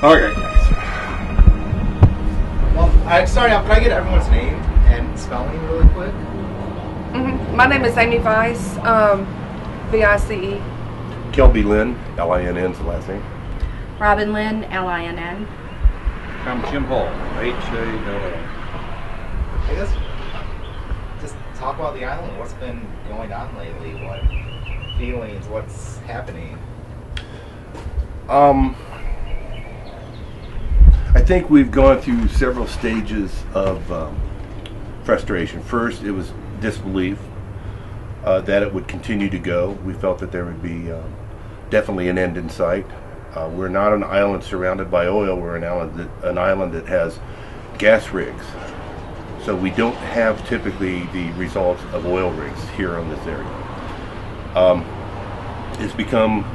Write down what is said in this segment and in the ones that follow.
Okay, thanks. Well, starting out, can I get everyone's name and spelling really quick? My name is Amy Vice, V-I-C-E. Kelby Lynn, L-I-N-N is the last name. Robin Lynn, L-I-N-N. I'm Jim Hall, H-A-L-L. I guess just talk about the island. What's been going on lately? What feelings? What's happening? I think we've gone through several stages of frustration. First, it was disbelief that it would continue to go. We felt that there would be definitely an end in sight. We're not an island surrounded by oil. We're an island that has gas rigs. So we don't have typically the results of oil rigs here on this area. It's become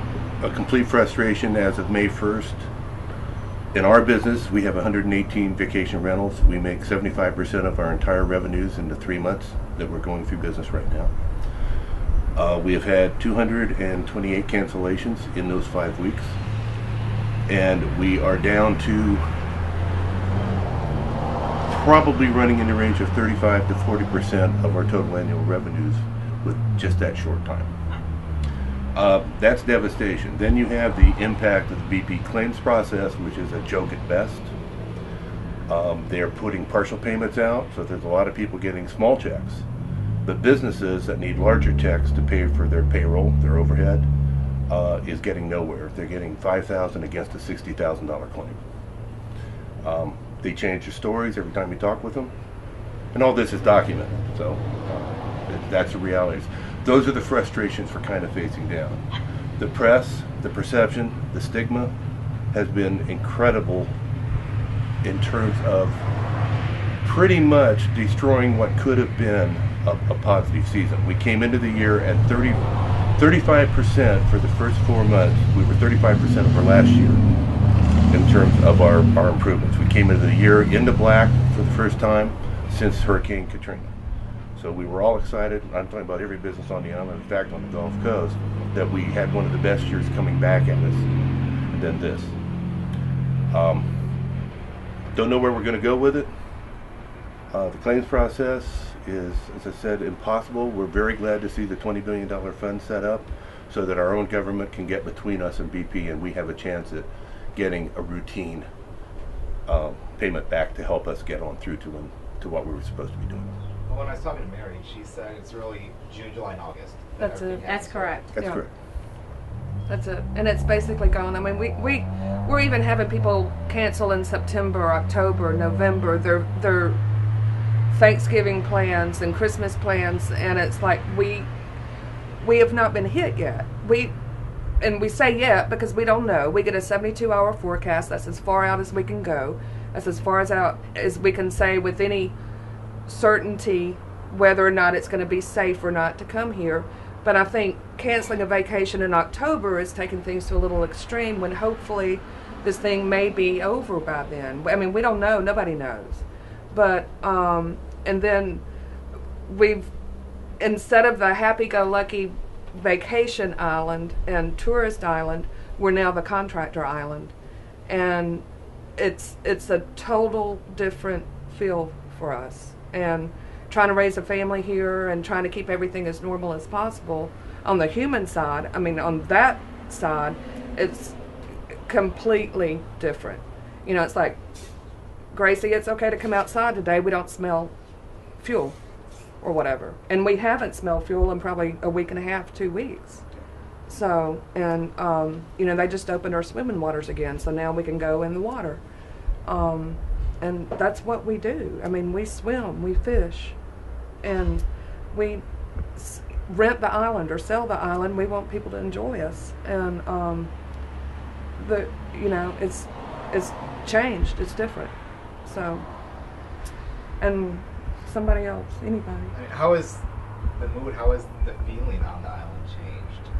a complete frustration as of May 1st. In our business, we have 118 vacation rentals. We make 75% of our entire revenues in the 3 months that we're going through business right now. We have had 228 cancellations in those 5 weeks. And we are down to probably running in the range of 35 to 40% of our total annual revenues with just that short time. That's devastation. Then you have the impact of the BP claims process, which is a joke at best. They're putting partial payments out, so there's a lot of people getting small checks. But businesses that need larger checks to pay for their payroll, their overhead, is getting nowhere. They're getting $5,000 against a $60,000 claim. They change their stories every time you talk with them, and all this is documented. So that's the reality. Those are the frustrations we're kind of facing down. The press, the perception, the stigma has been incredible in terms of pretty much destroying what could have been a positive season. We came into the year at 35% for the first 4 months. We were 35% over last year in terms of our improvements. We came into the year into black for the first time since Hurricane Katrina. So we were all excited. I'm talking about every business on the island, in fact on the Gulf Coast, that we had one of the best years coming back at us than this. Don't know where we're going to go with it. The claims process is, as I said, impossible. We're very glad to see the $20 billion fund set up so that our own government can get between us and BP, and we have a chance at getting a routine payment back to help us get on through to what we were supposed to be doing. Well, when I was talking to Mary, she said it's really June, July, and August. That's it. That's correct. That's correct. That's it. And it's basically gone. I mean, we're even having people cancel in September, October, November, their Thanksgiving plans and Christmas plans, and it's like we have not been hit yet. We say yet because we don't know. We get a 72-hour forecast. That's as far out as we can go. That's as far out as we can say with any certainty whether or not it's going to be safe or not to come here. But I think canceling a vacation in October is taking things to a little extreme when hopefully this thing may be over by then. I mean, we don't know. Nobody knows. But, and then instead of the happy-go-lucky vacation island and tourist island, we're now the contractor island. And it's a total different feel for us. And trying to raise a family here and trying to keep everything as normal as possible on the human side, I mean, on that side, it's completely different. You know, it's like, Gracie, it's okay to come outside today. We don't smell fuel or whatever. And we haven't smelled fuel in probably a week and a half, 2 weeks. So, and, you know, they just opened our swimming waters again, so now we can go in the water. And that's what we do. I mean, we swim, we fish, and we rent the island or sell the island. We want people to enjoy us. And, you know, it's changed. It's different. So, and somebody else, anybody. I mean, how is the mood, how is the feeling on the island changed?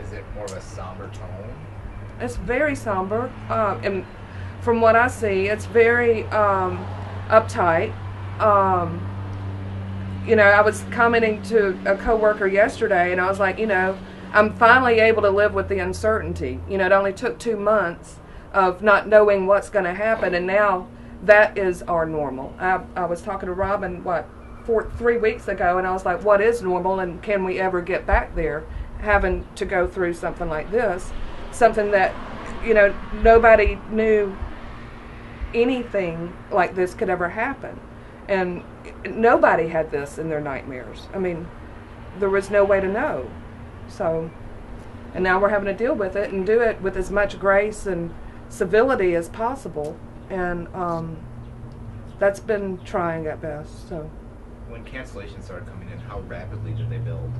Is it more of a somber tone? It's very somber. And from what I see, it's very uptight. You know, I was commenting to a coworker yesterday, and I was like, you know, I'm finally able to live with the uncertainty. You know, it only took 2 months, of not knowing what's going to happen, and now that is our normal. I was talking to Robin, 3 weeks ago, and I was like, what is normal, and can we ever get back there, having to go through something like this, something that, nobody knew anything like this could ever happen. And nobody had this in their nightmares. I mean, there was no way to know. So, and now we're having to deal with it and do it with as much grace and civility as possible. And that's been trying at best. So, when cancellations started coming in, how rapidly did they build?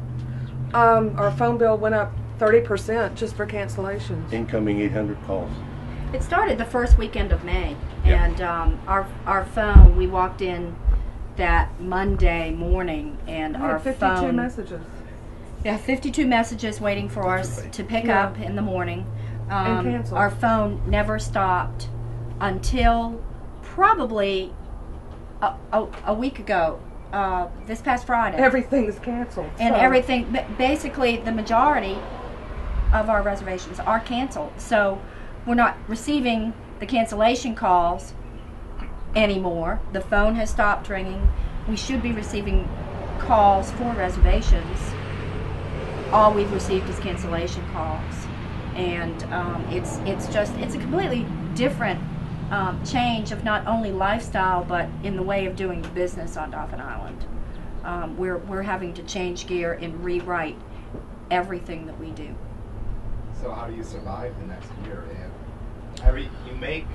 our phone bill went up 30% just for cancellations. Incoming 800 calls. It started the first weekend of May, Yeah. and our phone, we walked in that Monday morning, and I our had 52 phone, messages. yeah, 52 messages waiting for us to pick Yeah. up in the morning. And cancel. Our phone never stopped until probably a week ago, this past Friday. Everything's canceled. And so. everything, basically the majority of our reservations are canceled. So we're not receiving the cancellation calls anymore. The phone has stopped ringing. We should be receiving calls for reservations. All we've received is cancellation calls. And it's a completely different change of not only lifestyle, but in the way of doing business on Dauphin Island. We're having to change gear and rewrite everything that we do. So how do you survive the next year? And you make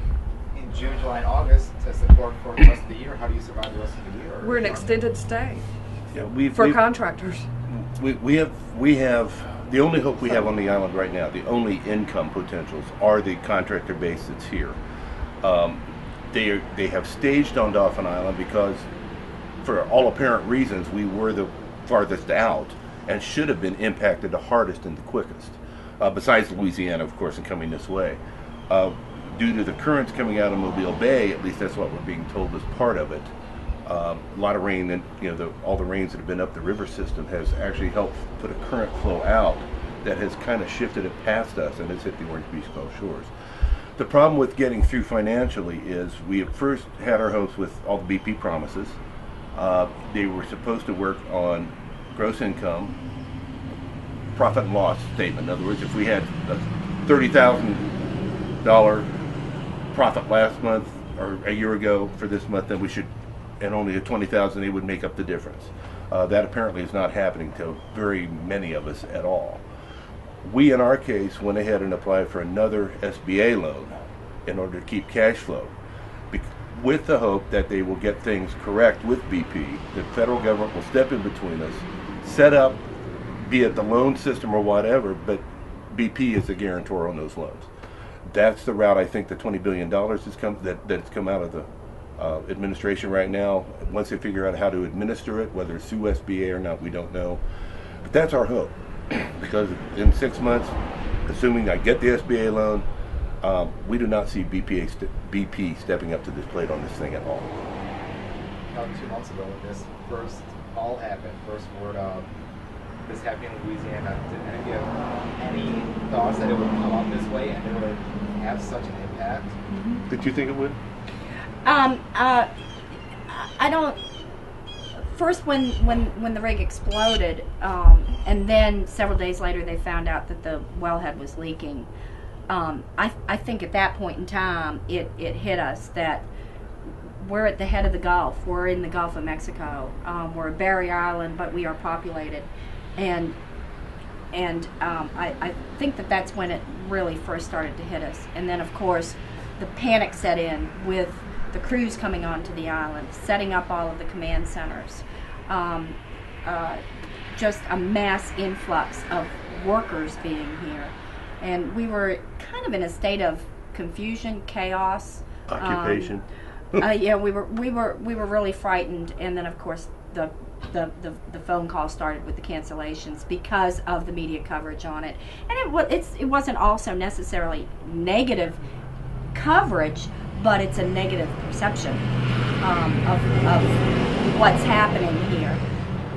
in June, July, and August to support for the rest of the year. How do you survive the rest of the year? We're an extended stay Yeah, for contractors. We have the only hope we have on the island right now. The only income potentials are the contractor base that's here. They have staged on Dauphin Island because, for all apparent reasons, we were the farthest out and should have been impacted the hardest and the quickest. Besides Louisiana, of course, and coming this way. Due to the currents coming out of Mobile Bay, at least that's what we're being told is part of it. A lot of rain, and all the rains that have been up the river system has actually helped put a current flow out that has kind of shifted it past us, and it's hit the Orange Beach Gulf shores. The problem with getting through financially is we at first had our hopes with all the BP promises. They were supposed to work on gross income, profit and loss statement. In other words, if we had a $30,000 profit last month or a year ago for this month, then we should, and only a $20,000, they would make up the difference. That apparently is not happening to very many of us at all. We, in our case, went ahead and applied for another SBA loan in order to keep cash flow, with the hope that they will get things correct with BP. The federal government will step in between us, set up, be it the loan system or whatever, but BP is the guarantor on those loans. That's the route I think the $20 billion that's come out of the administration right now. Once they figure out how to administer it, whether it's through SBA or not, we don't know. But that's our hope, because in 6 months, assuming I get the SBA loan, we do not see BP stepping up to this plate on this thing at all. About 2 months ago, when this first all happened, first word of this happening in Louisiana, did any of you have any thoughts that it would come up this way and it would have such an impact? Did you think it would? I don't. First, when the rig exploded, and then several days later they found out that the wellhead was leaking. I think at that point in time it hit us that we're at the head of the Gulf. We're in the Gulf of Mexico. We're a barrier island, but we are populated, and I think that's when it really first started to hit us. And then of course the panic set in with the crews coming onto the island, setting up all of the command centers, just a mass influx of workers being here, and we were kind of in a state of confusion, chaos, Occupation. yeah, we were really frightened. And then of course the phone call started with the cancellations because of the media coverage on it, and it wasn't also necessarily negative coverage, but it's a negative perception of what's happening here.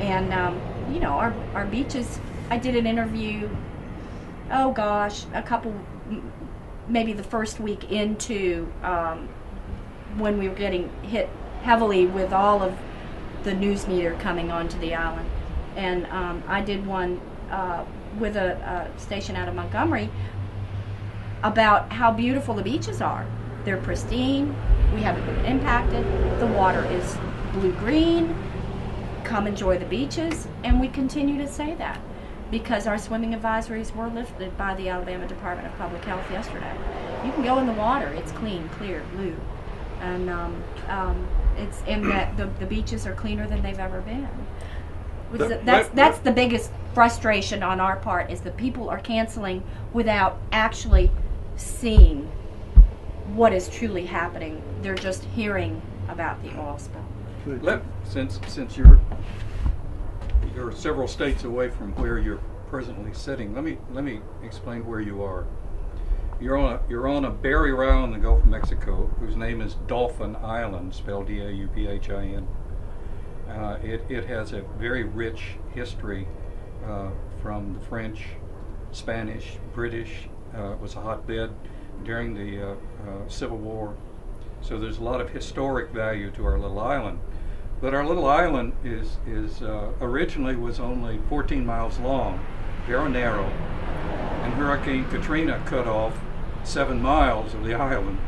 And our beaches, I did an interview, oh gosh, a couple maybe the first week into when we were getting hit heavily with all of the news media coming onto the island. And I did one with a station out of Montgomery about how beautiful the beaches are. They're pristine, we haven't been impacted, the water is blue-green, come enjoy the beaches, and we continue to say that because our swimming advisories were lifted by the Alabama Department of Public Health yesterday. You can go in the water, it's clean, clear, blue, and the beaches are cleaner than they've ever been. That's the biggest frustration on our part, is that people are canceling without actually seeing what is truly happening. They're just hearing about the oil spill. Since you're several states away from where you're presently sitting, let me explain where you are. You're on a barrier island in the Gulf of Mexico whose name is Dauphin Island, spelled D-A-U-P-H-I-N. It has a very rich history from the French, Spanish, British. It was a hotbed during the Civil War. So there's a lot of historic value to our little island. But our little island is originally was only 14 miles long, very narrow, and Hurricane Katrina cut off 7 miles of the island,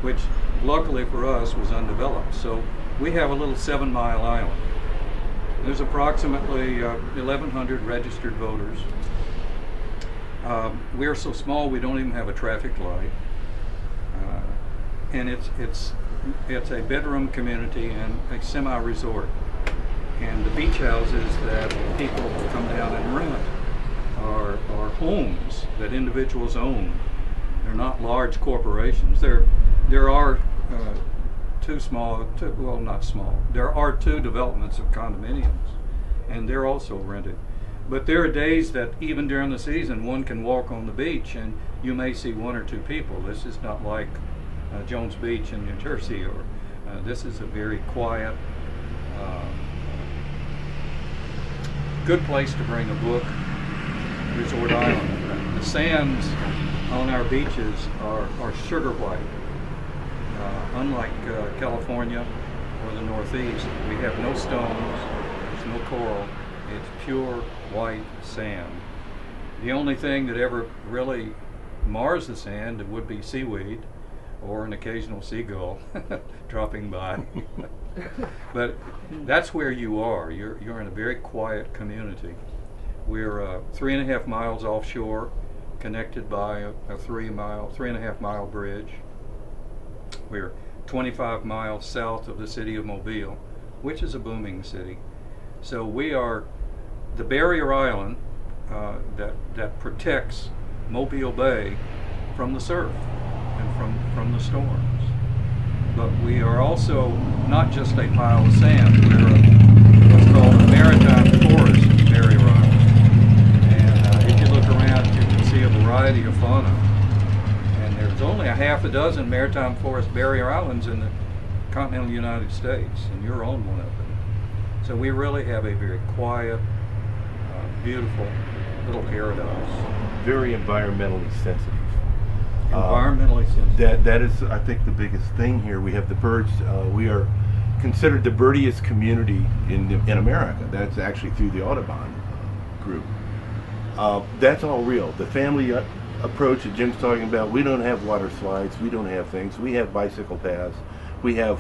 which luckily for us was undeveloped. So we have a little 7-mile island. There's approximately 1,100 registered voters. We're so small we don't even have a traffic light, and it's a bedroom community and a semi-resort. And the beach houses that people come down and rent are homes that individuals own. They're not large corporations. There are there are two developments of condominiums, and they're also rented. But there are days that even during the season one can walk on the beach and you may see 1 or 2 people. This is not like Jones Beach in New Jersey, or this is a very quiet, good place to bring a book. Resort Island. The sands on our beaches are sugar white. Unlike California or the Northeast, we have no stones, there's no coral, it's pure white sand. The only thing that ever really mars the sand would be seaweed or an occasional seagull dropping by. But that's where you are. You're in a very quiet community. We're 3.5 miles offshore, connected by a 3.5 mile bridge. We're 25 miles south of the city of Mobile, which is a booming city. So we are the barrier island that protects Mobile Bay from the surf and from the storms. But we are also not just a pile of sand. We're what's called a maritime forest barrier island. And if you look around, you can see a variety of fauna. And there's only a half a dozen maritime forest barrier islands in the continental United States, and you're on one of them. So we really have a very quiet, beautiful little paradise. Very environmentally sensitive. Environmentally sensitive. That is, I think, the biggest thing here. We have the birds. We are considered the birdiest community in America. That's actually through the Audubon group. That's all real. The family approach that Jim's talking about, we don't have water slides, we don't have things. We have bicycle paths. We have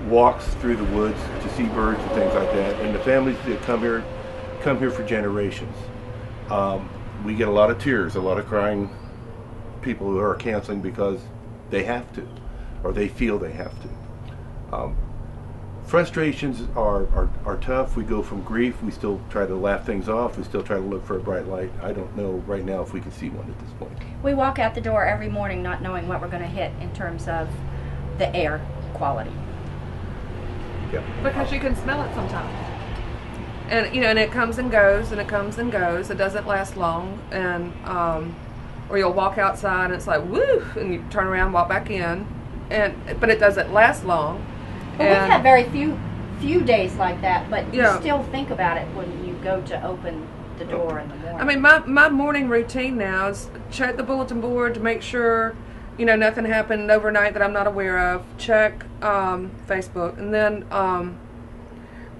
walks through the woods to see birds and things like that. And the families that come here for generations. We get a lot of tears, a lot of crying people who are canceling because they have to, or they feel they have to. Frustrations are tough. We go from grief, we still try to laugh things off, we still try to look for a bright light. I don't know right now if we can see one at this point. We walk out the door every morning not knowing what we're going to hit in terms of the air quality. Yeah. Because you can smell it sometimes. And and it comes and goes, and it comes and goes. It doesn't last long, and or you'll walk outside and it's like woo, and you turn around, and walk back in, but it doesn't last long. Well, we've had very few days like that, but you Yeah. still think about it when you go to open the door in the morning. I mean, my morning routine now is check the bulletin board to make sure nothing happened overnight that I'm not aware of, check Facebook, and then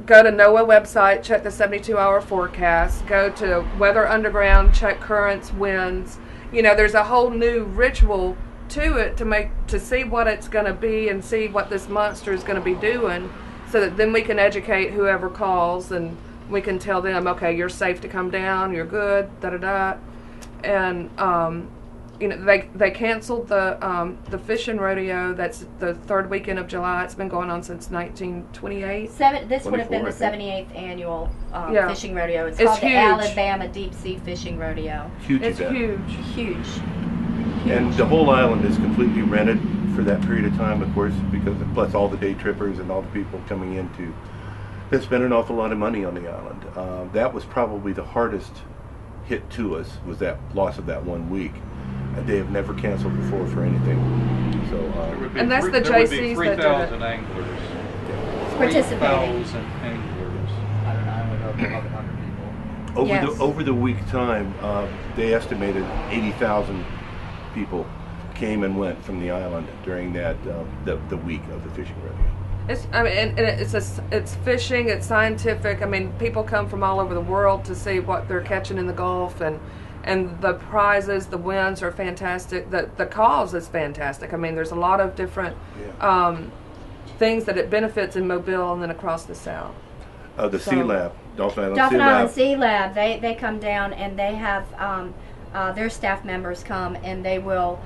go to NOAA website, check the 72-hour forecast, go to Weather Underground, check currents, winds. There's a whole new ritual to it to see what it's going to be and see what this monster is going to be doing, so that then we can educate whoever calls and we can tell them, okay, you're safe to come down, you're good, da-da-da. And they canceled the fishing rodeo. That's the third weekend of July. It's been going on since 1928. This would have been the 78th annual Yeah. fishing rodeo. It's It's called the huge. Alabama Deep Sea Fishing Rodeo. Huge It's event. huge. Huge. And the whole island is completely rented for that period of time, of course, because plus all the day trippers and all the people coming in they spend an awful lot of money on the island. That was probably the hardest hit to us, was that loss of that 1 week. They have never canceled before for anything. So, There would be And that's the there would be JCs that do 3,000 anglers. Participating. 3,000 anglers. I don't know, I only know about 100 people. Yes. over the week time, they estimated 80,000 people came and went from the island during that the week of the fishing rodeo. It's fishing. It's scientific. I mean, people come from all over the world to see what they're catching in the Gulf, and the prizes, the wins are fantastic. The cause is fantastic. I mean, there's a lot of different things that it benefits in Mobile and then across the South. The Sea Lab, Dauphin Island Dauphin Sea Island Lab. Sea Lab, they come down and they have their staff members come, and they will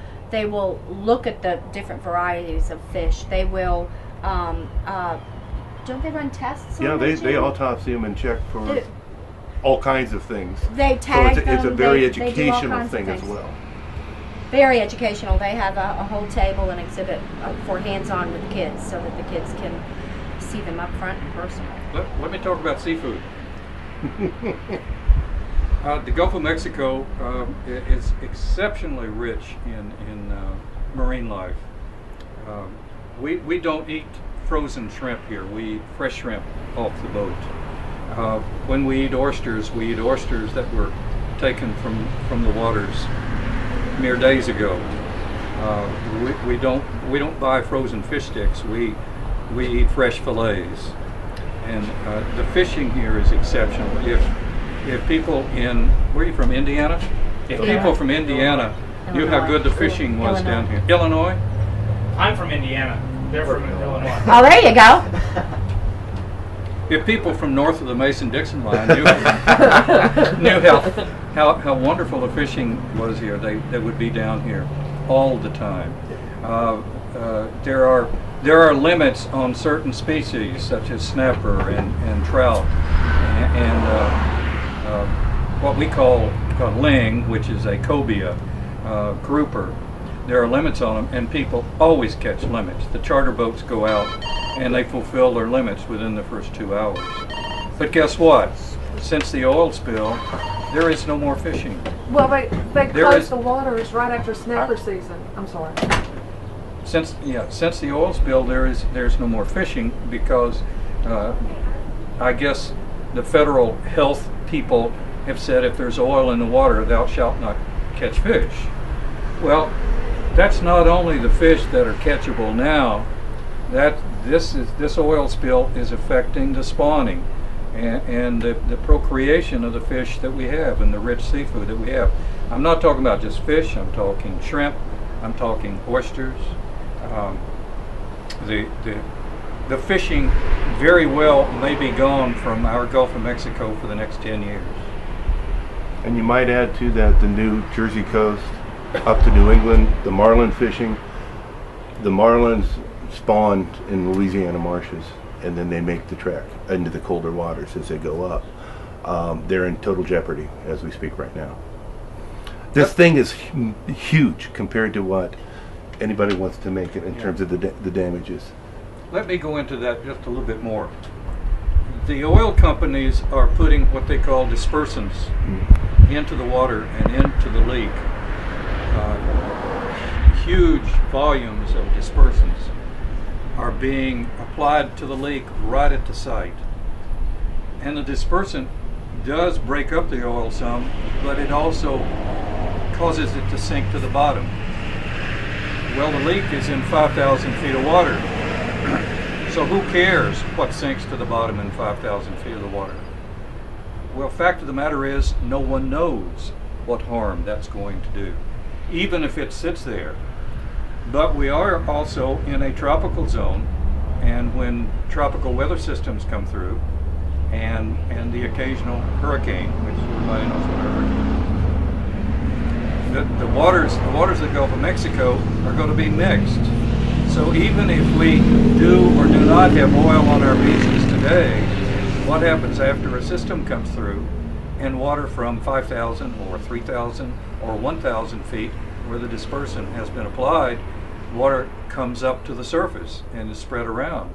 look at the different varieties of fish. They will don't they run tests on Yeah, them they too? autopsy them and check for Do- all kinds of things. They tag so it's a them, very they do all educational kinds of thing as things. well. Very educational. They have a whole table and exhibit for hands-on with kids, so that the kids can see them up front and personal. Let me talk about seafood. The Gulf of Mexico is exceptionally rich in marine life. We don't eat frozen shrimp here. We eat fresh shrimp off the boat. When we eat oysters that were taken from the waters mere days ago. We don't buy frozen fish sticks. We eat fresh fillets, and the fishing here is exceptional. If people in, where are you from, Indiana? If people from Indiana knew how good the fishing was down here. Illinois? I'm from Indiana. They're from Illinois. Oh, there you go. If people from north of the Mason-Dixon line knew how wonderful the fishing was here, they would be down here all the time. There are limits on certain species such as snapper and trout and what we call ling, which is a cobia grouper. There are limits on them, and people always catch limits. The charter boats go out and they fulfill their limits within the first 2 hours. But guess what? Since the oil spill, there is no more fishing. Well, they There close is- the waters right after snapper season. I'm sorry. Since the oil spill, there's no more fishing because I guess the federal health people have said if there's oil in the water, thou shalt not catch fish. Well, that's not only the fish that are catchable now. This oil spill is affecting the spawning and the procreation of the fish that we have and the rich seafood that we have. I'm not talking about just fish. I'm talking shrimp. I'm talking oysters. The fishing very well may be gone from our Gulf of Mexico for the next 10 years. And you might add to that the New Jersey coast up to New England, the marlin fishing. The marlins spawn in Louisiana marshes, and then they make the trek into the colder waters as they go up. They're in total jeopardy as we speak right now. This thing is huge compared to what anybody wants to make it in terms of the damages. Let me go into that just a little bit more. The oil companies are putting what they call dispersants into the water and into the leak. Huge volumes of dispersants are being applied to the leak right at the site. And the dispersant does break up the oil some, but it also causes it to sink to the bottom. Well, the leak is in 5,000 feet of water. So who cares what sinks to the bottom in 5,000 feet of the water? Well, fact of the matter is, no one knows what harm that's going to do, even if it sits there. But we are also in a tropical zone, and when tropical weather systems come through, and the occasional hurricane, which everybody knows what a hurricane is, the waters of the Gulf of Mexico are going to be mixed. So even if we do or do not have oil on our beaches today, what happens after a system comes through and water from 5,000 or 3,000 or 1,000 feet where the dispersant has been applied, water comes up to the surface and is spread around.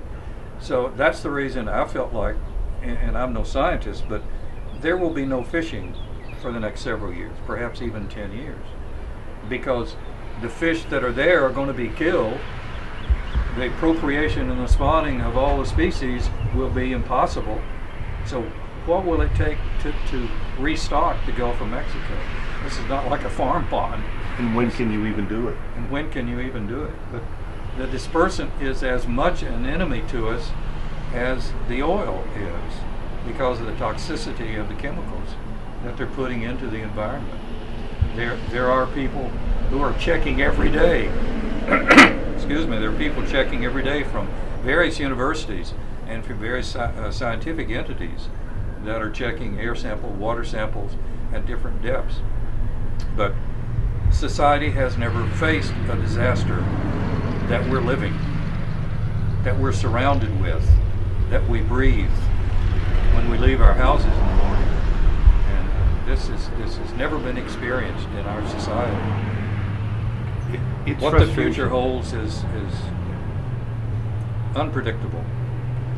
So that's the reason I felt like, and I'm no scientist, but there will be no fishing for the next several years, perhaps even 10 years, because the fish that are there are going to be killed. The procreation and the spawning of all the species will be impossible. So what will it take to restock the Gulf of Mexico? This is not like a farm pond. And when can you even do it? And when can you even do it? But the dispersant is as much an enemy to us as the oil is, because of the toxicity of the chemicals that they're putting into the environment. There are people who are checking every day. Excuse me, there are people checking every day from various universities and from various scientific entities that are checking air samples, water samples at different depths. But society has never faced a disaster that we're living, that we're surrounded with, that we breathe when we leave our houses in the morning. And this has never been experienced in our society. It's what the future holds is unpredictable.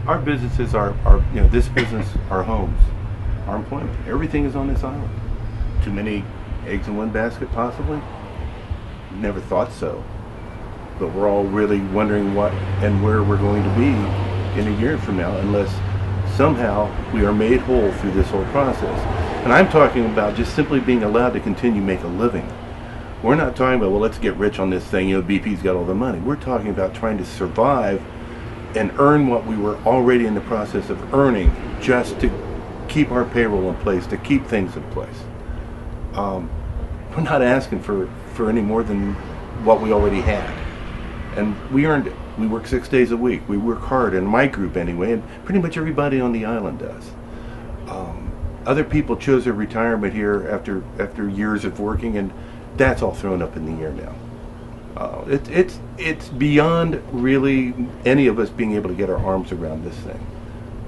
Our businesses are this business, our homes, our employment, everything is on this island. Too many eggs in one basket, possibly? Never thought so. But we're all really wondering what and where we're going to be in a year from now, unless somehow we are made whole through this whole process. And I'm talking about just simply being allowed to continue to make a living. We're not talking about, well, let's get rich on this thing, BP's got all the money. We're talking about trying to survive and earn what we were already in the process of earning, just to keep our payroll in place, to keep things in place. We're not asking for any more than what we already had. And we earned it. We work 6 days a week. We work hard, in my group anyway, and pretty much everybody on the island does. Other people chose their retirement here after years of working, and that's all thrown up in the air now. It's beyond really any of us being able to get our arms around this thing.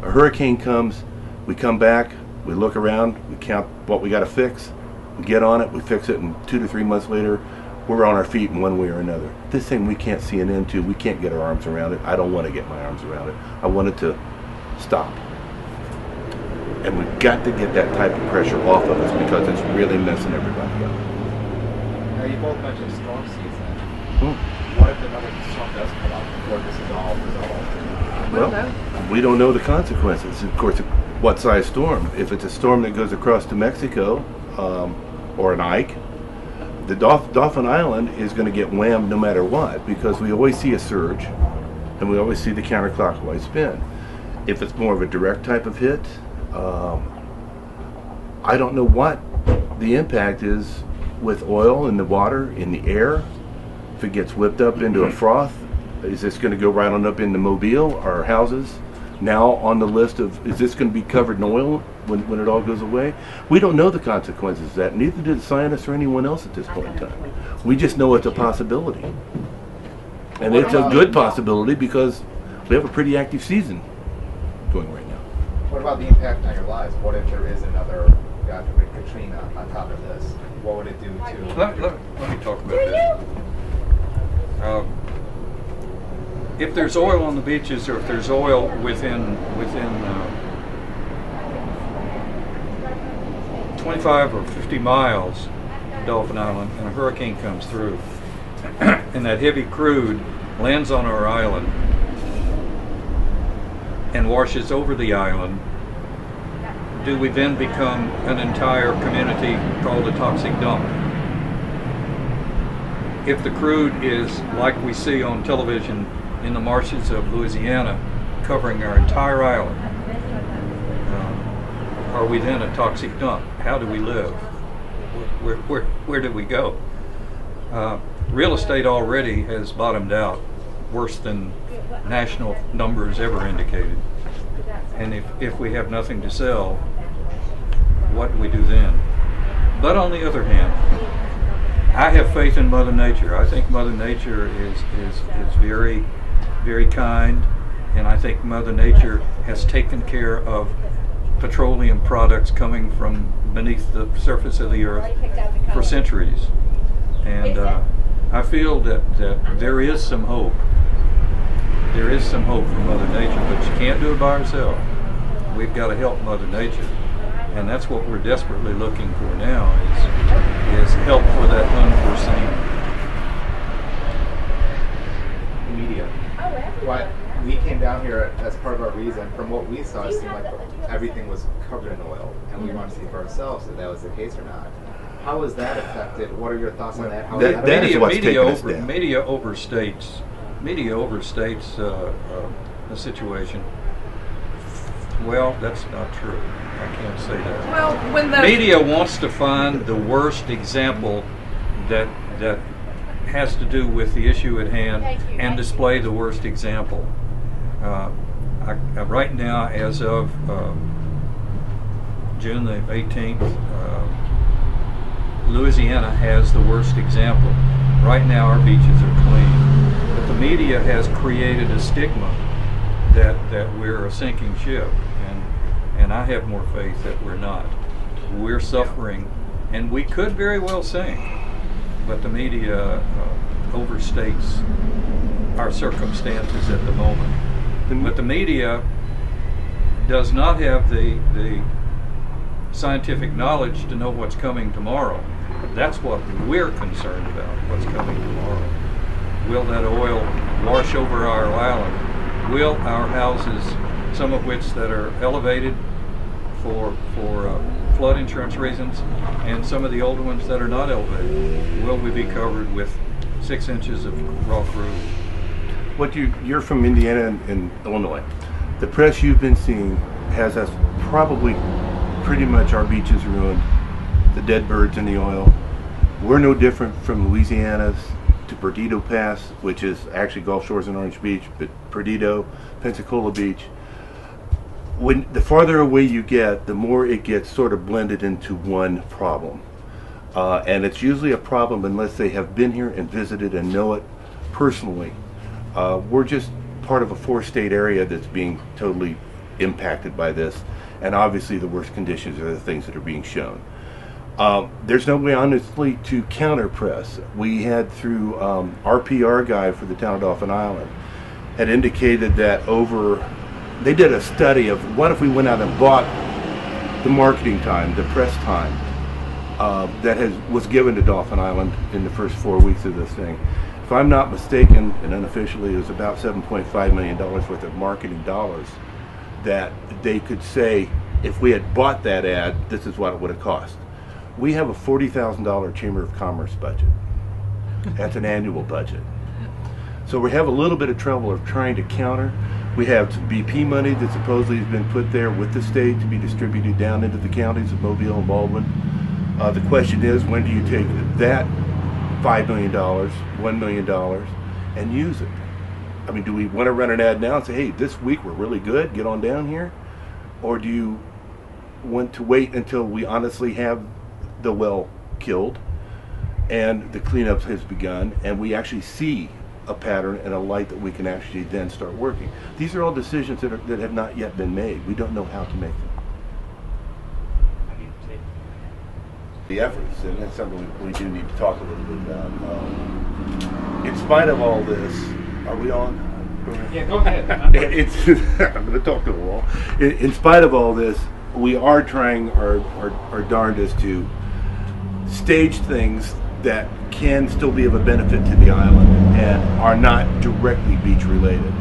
A hurricane comes, we come back, we look around, we count what we got to fix, we get on it, we fix it, and 2 to 3 months later, we're on our feet in one way or another. This thing we can't see an end to, we can't get our arms around it. I don't want to get my arms around it. I want it to stop. And we've got to get that type of pressure off of us, because it's really messing everybody up. Now, you both mentioned storm season. What if another storm does come up before this is all resolved? Well, we don't know the consequences. Of course, what size storm? If it's a storm that goes across to Mexico, or an Ike, the Dauphin Island is going to get whammed no matter what, because we always see a surge, and we always see the counterclockwise spin. If it's more of a direct type of hit, I don't know what the impact is with oil in the water, in the air. If it gets whipped up into a froth, is this going to go right on up into Mobile, our houses? Now on the list of, is this going to be covered in oil when it all goes away? We don't know the consequences of that. Neither did scientists or anyone else at this point in time. We just know it's a possibility. And it's a good possibility, because we have a pretty active season going right now. What about the impact on your lives? What if there is another, God forbid, Katrina on top of this? What would it do to... Let me talk about this. If there's oil on the beaches, or if there's oil within 25 or 50 miles of Dauphin Island, and a hurricane comes through, and that heavy crude lands on our island and washes over the island, do we then become an entire community called a toxic dump? if the crude is like we see on television in the marshes of Louisiana, covering our entire island, are we then a toxic dump? How do we live? Where do we go? Real estate already has bottomed out worse than national numbers ever indicated. And if we have nothing to sell, what do we do then? But on the other hand, I have faith in Mother Nature. I think Mother Nature is very, very kind, and I think Mother Nature has taken care of petroleum products coming from beneath the surface of the earth for centuries. And I feel that there is some hope. There is some hope for Mother Nature, but you can't do it by ourselves. We've got to help Mother Nature. And that's what we're desperately looking for now, is help for that unforeseen. Media. What we came down here as part of our reason, from what we saw, it seemed like everything was covered in oil, and we wanted to see for ourselves if that was the case or not. How was that affected? What are your thoughts on that? How That is what's taking us down. Media overstates the situation. Well, that's not true. I can't say that. Well, when the Media wants to find the worst example that has to do with the issue at hand and display the worst example. Right now, as of June the 18th, Louisiana has the worst example. Right now, our beaches are clean, but the media has created a stigma that we're a sinking ship, and I have more faith that we're not. We're suffering, and we could very well sink, but the media overstates our circumstances at the moment. But the media does not have the scientific knowledge to know what's coming tomorrow. That's what we're concerned about, what's coming tomorrow. Will that oil wash over our island? Will our houses, some of which that are elevated for flood insurance reasons, and some of the older ones that are not elevated, will we be covered with 6 inches of raw crude? You're from Indiana and Illinois. The press you've been seeing has us probably pretty much our beaches ruined, the dead birds in the oil. We're no different from Louisiana's to Perdido Pass, which is actually Gulf Shores and Orange Beach, but Perdido, Pensacola Beach. When the farther away you get, the more it gets sort of blended into one problem. And it's usually a problem unless they have been here and visited and know it personally. We're just part of a 4-state area that's being totally impacted by this, and obviously the worst conditions are the things that are being shown. There's no way, honestly, to counter press. We had through our PR guy for the town of Dauphin Island had indicated that they did a study of what if we went out and bought the marketing time, the press time that was given to Dauphin Island in the first 4 weeks of this thing. If I'm not mistaken, and unofficially, it was about $7.5 million worth of marketing dollars that they could say, if we had bought that ad, this is what it would have cost. We have a $40,000 Chamber of Commerce budget. That's an annual budget. So we have a little bit of trouble of trying to counter. We have some BP money that supposedly has been put there with the state to be distributed down into the counties of Mobile and Baldwin. The question is, when do you take that $5 million, $1 million, and use it? I mean, do we want to run an ad now and say, hey, this week we're really good, get on down here? Or do you want to wait until we honestly have the well killed and the cleanup has begun and we actually see a pattern and a light that we can actually then start working? These are all decisions that have not yet been made. We don't know how to make them. The efforts, and that's something we do need to talk a little bit about. In spite of all this, are we on? Yeah, go ahead. I'm going to talk to the wall. In spite of all this, we are trying our darndest to stage things that can still be of a benefit to the island and are not directly beach related.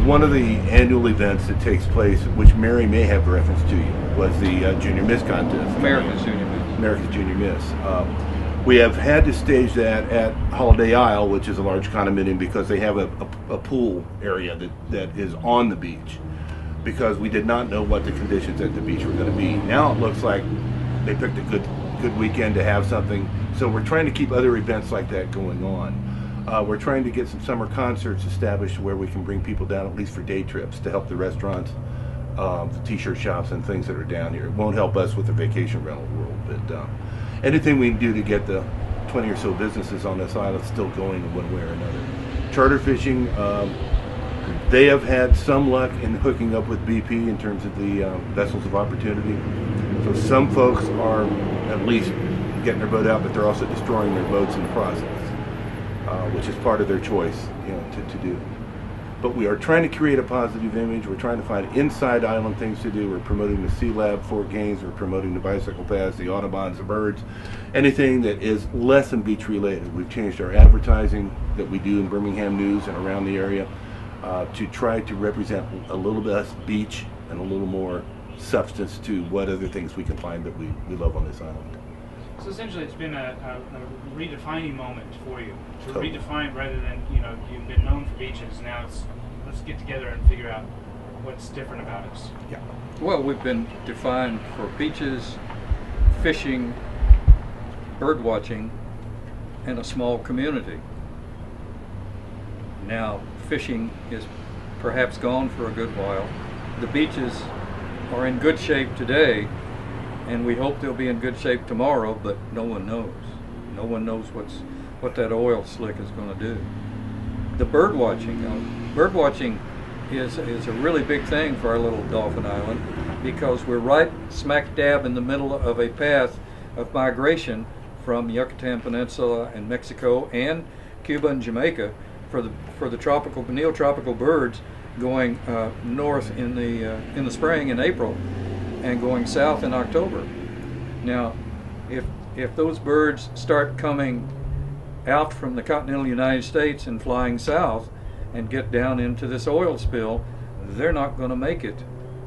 One of the annual events that takes place, which Mary may have reference to you, was the Junior Miss Contest. America's Junior Miss. America's Junior Miss. We have had to stage that at Holiday Isle, which is a large condominium, because they have a pool area that is on the beach, because we did not know what the conditions at the beach were going to be. Now it looks like they picked a good weekend to have something, so we're trying to keep other events like that going on. We're trying to get some summer concerts established where we can bring people down, at least for day trips, to help the restaurants, the t-shirt shops and things that are down here. It won't help us with the vacation rental world, but anything we can do to get the 20 or so businesses on this island still going in one way or another. Charter fishing, they have had some luck in hooking up with BP in terms of the vessels of opportunity. So some folks are at least getting their boat out, but they're also destroying their boats in the process, which is part of their choice, to do. But we are trying to create a positive image. We're trying to find inside island things to do. We're promoting the Sea Lab, Fort Gaines. We're promoting the bicycle paths, the Audubons, the birds, anything that is less than beach related. We've changed our advertising that we do in Birmingham News and around the area to try to represent a little less beach and a little more substance to what other things we can find that we love on this island. So essentially, it's been a redefining moment for you to Totally. redefine rather than you've been known for beaches. Now it's let's get together and figure out what's different about us. Yeah. Well, we've been defined for beaches, fishing, bird watching, and a small community. Now, fishing is perhaps gone for a good while. The beaches are in good shape today, and we hope they'll be in good shape tomorrow, but no one knows. No one knows what that oil slick is going to do. The bird watching is a really big thing for our little Dauphin Island, because we're right smack dab in the middle of a path of migration from Yucatan Peninsula and Mexico and Cuba and Jamaica for the neotropical birds going north in the spring in April and going south in October. Now, if those birds start coming out from the continental United States and flying south and get down into this oil spill, they're not going to make it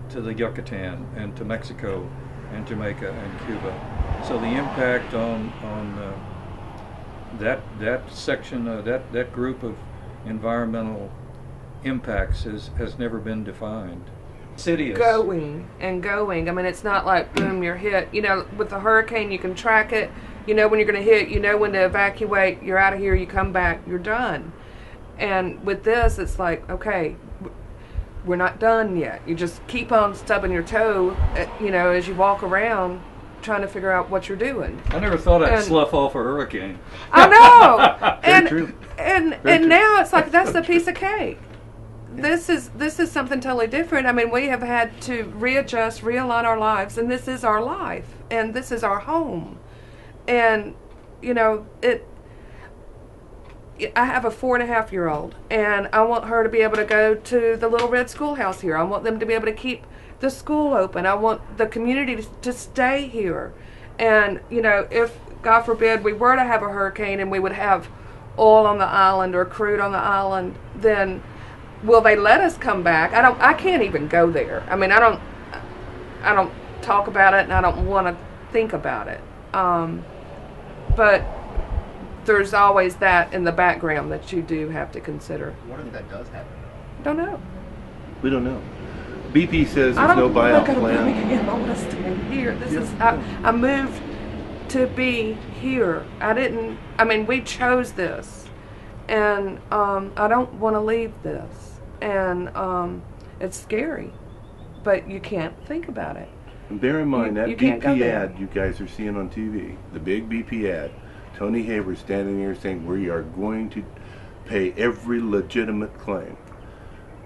to the Yucatan and to Mexico and Jamaica and Cuba. So the impact on that section, that group of environmental impacts has never been defined. Insidious. Going. I mean, it's not like boom, you're hit. With the hurricane, you can track it. You know when you're going to hit. You know when to evacuate. You're out of here. You come back. You're done. And with this, it's like, okay, we're not done yet. You just keep on stubbing your toe, as you walk around, trying to figure out what you're doing. I never thought I'd slough off a hurricane. I know. Very true. And now it's like that's a piece of cake. This is something totally different. I mean, we have had to readjust, realign our lives, and this is our life, and this is our home. And I have a 4.5-year-old, and I want her to be able to go to the Little Red Schoolhouse here. I want them to be able to keep the school open. I want the community to stay here. And if God forbid we were to have a hurricane and we would have oil on the island or crude on the island, then will they let us come back? I can't even go there. I mean, I don't talk about it, and I don't want to think about it. But there's always that in the background that you do have to consider. What if that does happen? Don't know. We don't know. BP says there's no buyout plan. I want to stay here. I moved to be here. We chose this, and I don't want to leave this, and it's scary, but you can't think about it. And bear in mind that you can't go BP there. ad you guys are seeing on TV, the big BP ad, Tony Haber standing there saying we are going to pay every legitimate claim.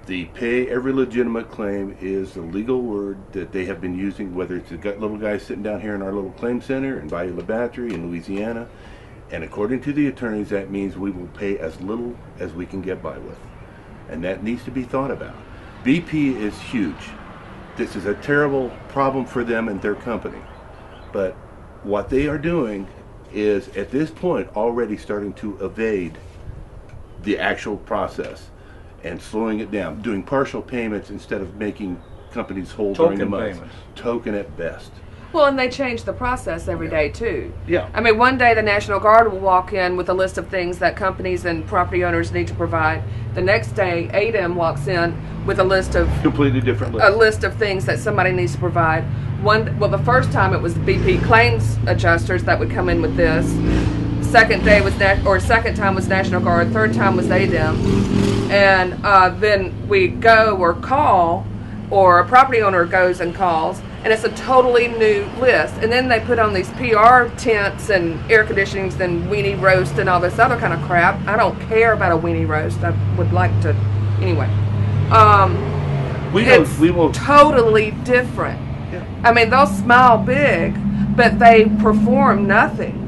The pay every legitimate claim is the legal word that they have been using, whether it's the little guy sitting down here in our little claim center in Bayou La Batterie in Louisiana. And according to the attorneys, that means we will pay as little as we can get by with. And that needs to be thought about. BP is huge. This is a terrible problem for them and their company. But what they are doing is, at this point, already starting to evade the actual process and slowing it down, doing partial payments instead of making companies hold during the months. Payments. Token at best. Well, and they change the process every day too. Yeah. I mean, one day the National Guard will walk in with a list of things that companies and property owners need to provide. The next day, ADEM walks in with a list of Completely different a list of things that somebody needs to provide. The first time it was the BP claims adjusters that would come in with this. Second time was National Guard. Third time was ADEM, and then we go or call, or a property owner goes and calls, and it's a totally new list. And then they put on these PR tents and air conditionings and weenie roast and all this other kind of crap. I don't care about a weenie roast. I would like to, anyway. We will totally different. Yeah. I mean, they'll smile big, but they perform nothing.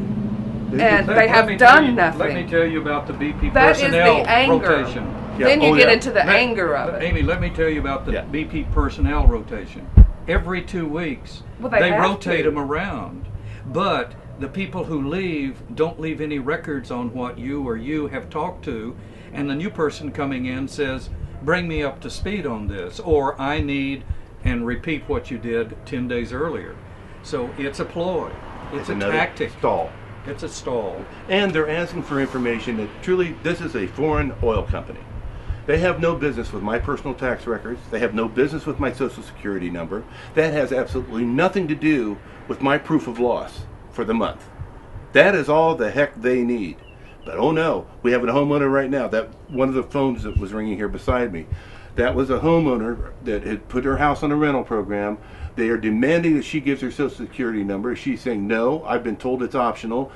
And they have done nothing. Let me tell you about the BP That is personnel the anger. rotation. Yeah. Then you Oh, get yeah. into the anger of it. Amy, let me tell you about the Yeah. BP personnel rotation. Every 2 weeks, Well, they have rotate to. them around. But the people who leave don't leave any records on what you have talked to, and the new person coming in says, bring me up to speed on this, or I need, and repeat what you did 10 days earlier. So it's a ploy. It's a another tactic. stall. It's a stall. And they're asking for information that truly, this is a foreign oil company. They have no business with my personal tax records. They have no business with my social security number. That has absolutely nothing to do with my proof of loss for the month. That is all the heck they need. But oh no, we have a homeowner right now. That one of the phones that was ringing here beside me, that was a homeowner that had put her house on a rental program. They are demanding that she gives her social security number. She's saying, no, I've been told it's optional.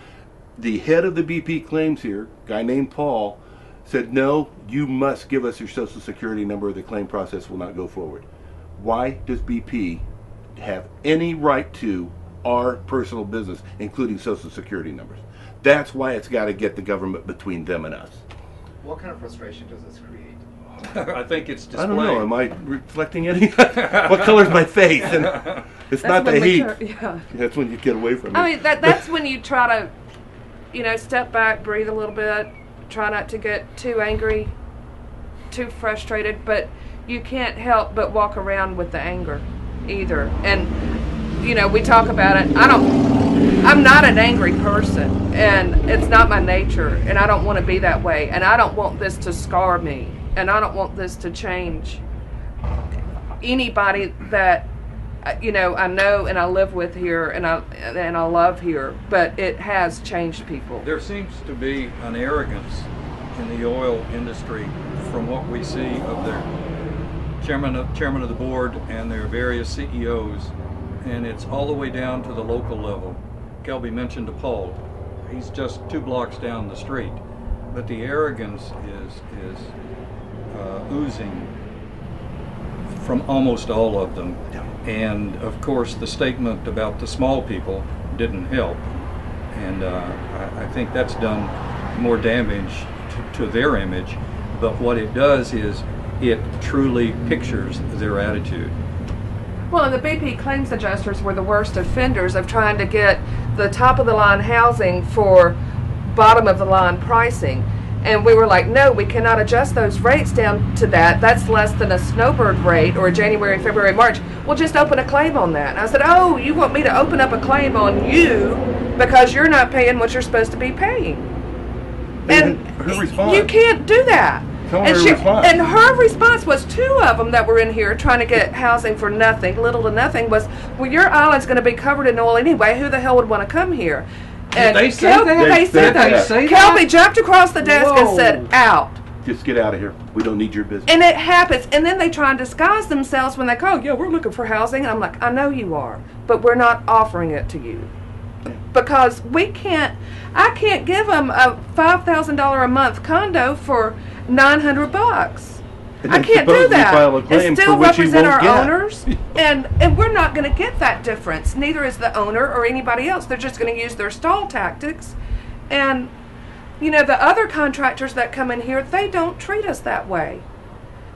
The head of the BP claims here, a guy named Paul, said, no, you must give us your social security number or the claim process will not go forward. Why does BP have any right to our personal business, including social security numbers? That's why it's got to get the government between them and us. What kind of frustration does this create? I think it's display. I don't know. Am I reflecting any? What color's my face? And it's not the when we heat. yeah. That's when you get away from me. I mean, that's when you try to, step back, breathe a little bit, try not to get too angry, too frustrated, but you can't help but walk around with the anger either. And, we talk about it. I'm not an angry person, and it's not my nature, and I don't want to be that way, and I don't want this to scar me, and I don't want this to change anybody that I know and I live with here, and I love here, but it has changed people. There seems to be an arrogance in the oil industry from what we see of their chairman of the board and their various CEOs, and it's all the way down to the local level. Kelby mentioned Paul. He's just 2 blocks down the street, but the arrogance is oozing from almost all of them. And of course the statement about the small people didn't help, and I think that's done more damage to their image, but what it does is it truly pictures their attitude. Well, and the BP claims adjusters were the worst offenders of trying to get the top of the line housing for bottom of the line pricing. And we were like, no, we cannot adjust those rates down to that. That's less than a snowbird rate or a January, February, March. We'll just open a claim on that. And I said, oh, you want me to open up a claim on you because you're not paying what you're supposed to be paying? And her response. You can't do that. Tell her response. And her response was 2 of them that were in here trying to get housing for nothing, little to nothing, was, well, your island's going to be covered in oil anyway. Who the hell would want to come here? And They say that? They said They that. say Kelby that? jumped across the desk and said, out. Just get out of here. We don't need your business. And it happens. And then they try and disguise themselves when they call, yeah, we're looking for housing. And I'm like, I know you are, but we're not offering it to you. Because I can't give them a $5,000 a month condo for $900. And I then can't do supposedly that. file a claim And for still which you represent won't our get. owners, and we're not going to get that difference. Neither is the owner or anybody else. They're just going to use their stall tactics. And the other contractors that come in here, they don't treat us that way.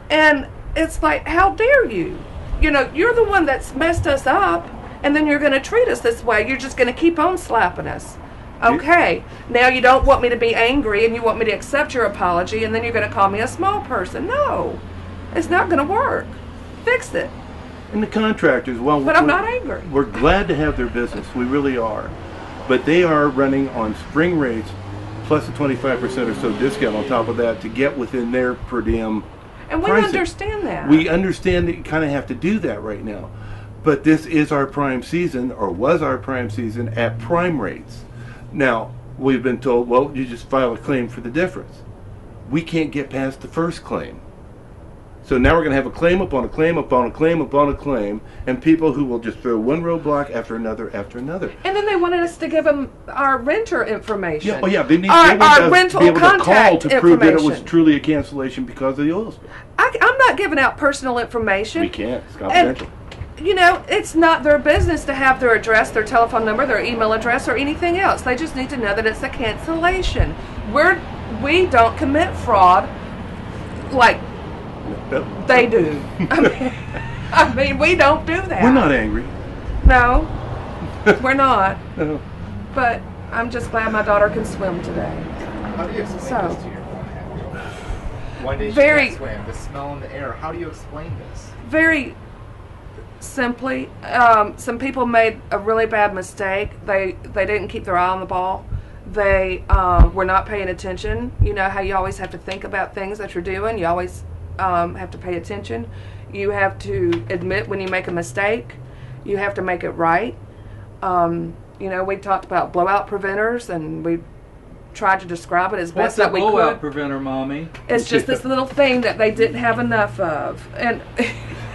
And it's like, how dare you? You're the one that's messed us up, and then you're going to treat us this way. You're just going to keep on slapping us. Okay, now you don't want me to be angry and you want me to accept your apology, and then you're going to call me a small person. No, it's not going to work. Fix it. And the contractors, well, But I'm not angry. We're glad to have their business. We really are. But they are running on spring rates plus a 25% or so discount on top of that to get within their per diem And we pricing. understand that. We understand that you kind of have to do that right now. But this is our prime season, or was our prime season, at prime rates. Now, we've been told, well, you just file a claim for the difference. We can't get past the first claim. So now we're going to have a claim upon a claim upon a claim upon a claim, and people who will just throw one roadblock after another after another. And then they wanted us to give them our renter information. Yeah, oh yeah, they need our they want us rental to be able to call contact to prove that it was information. truly a cancellation because of the oil spill. I'm not giving out personal information. We can't. It's confidential. You know, it's not their business to have their address, their telephone number, their email address, or anything else. They just need to know that it's a cancellation. We don't commit fraud like they do. I mean, we don't do that. We're not angry. No, we're not. No. But I'm just glad my daughter can swim today. How do you explain So- this to your phone handler? One day she Very- can't swim, the smell in the air. How do you explain this? Very simply, some people made a really bad mistake. They didn't keep their eye on the ball. They were not paying attention. You know how you always have to think about things that you're doing. You always have to pay attention. You have to admit when you make a mistake. You have to make it right. You know, we talked about blowout preventers, and we tried to describe it as What's best a that we blowout could. preventer, Mommy? It's just this little thing that they didn't have enough of, and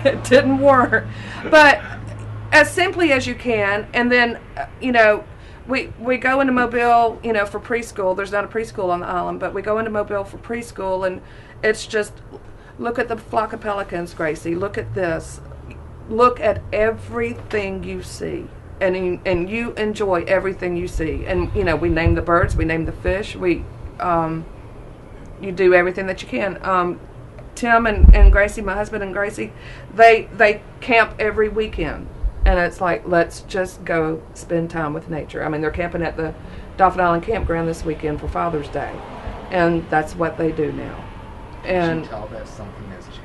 it didn't work. But as simply as you can, and then, you know, we go into Mobile, you know, for preschool. There's not a preschool on the island, but we go into Mobile for preschool, and it's just, look at the flock of pelicans, Gracie. Look at this. Look at everything you see. And you enjoy everything you see. And, you know, we name the birds, we name the fish, you do everything that you can. Tim and Gracie, my husband and Gracie, they camp every weekend. And it's like, let's just go spend time with nature. I mean, they're camping at the Dauphin Island campground this weekend for Father's Day. And that's what they do now. And Can you tell that something has changed?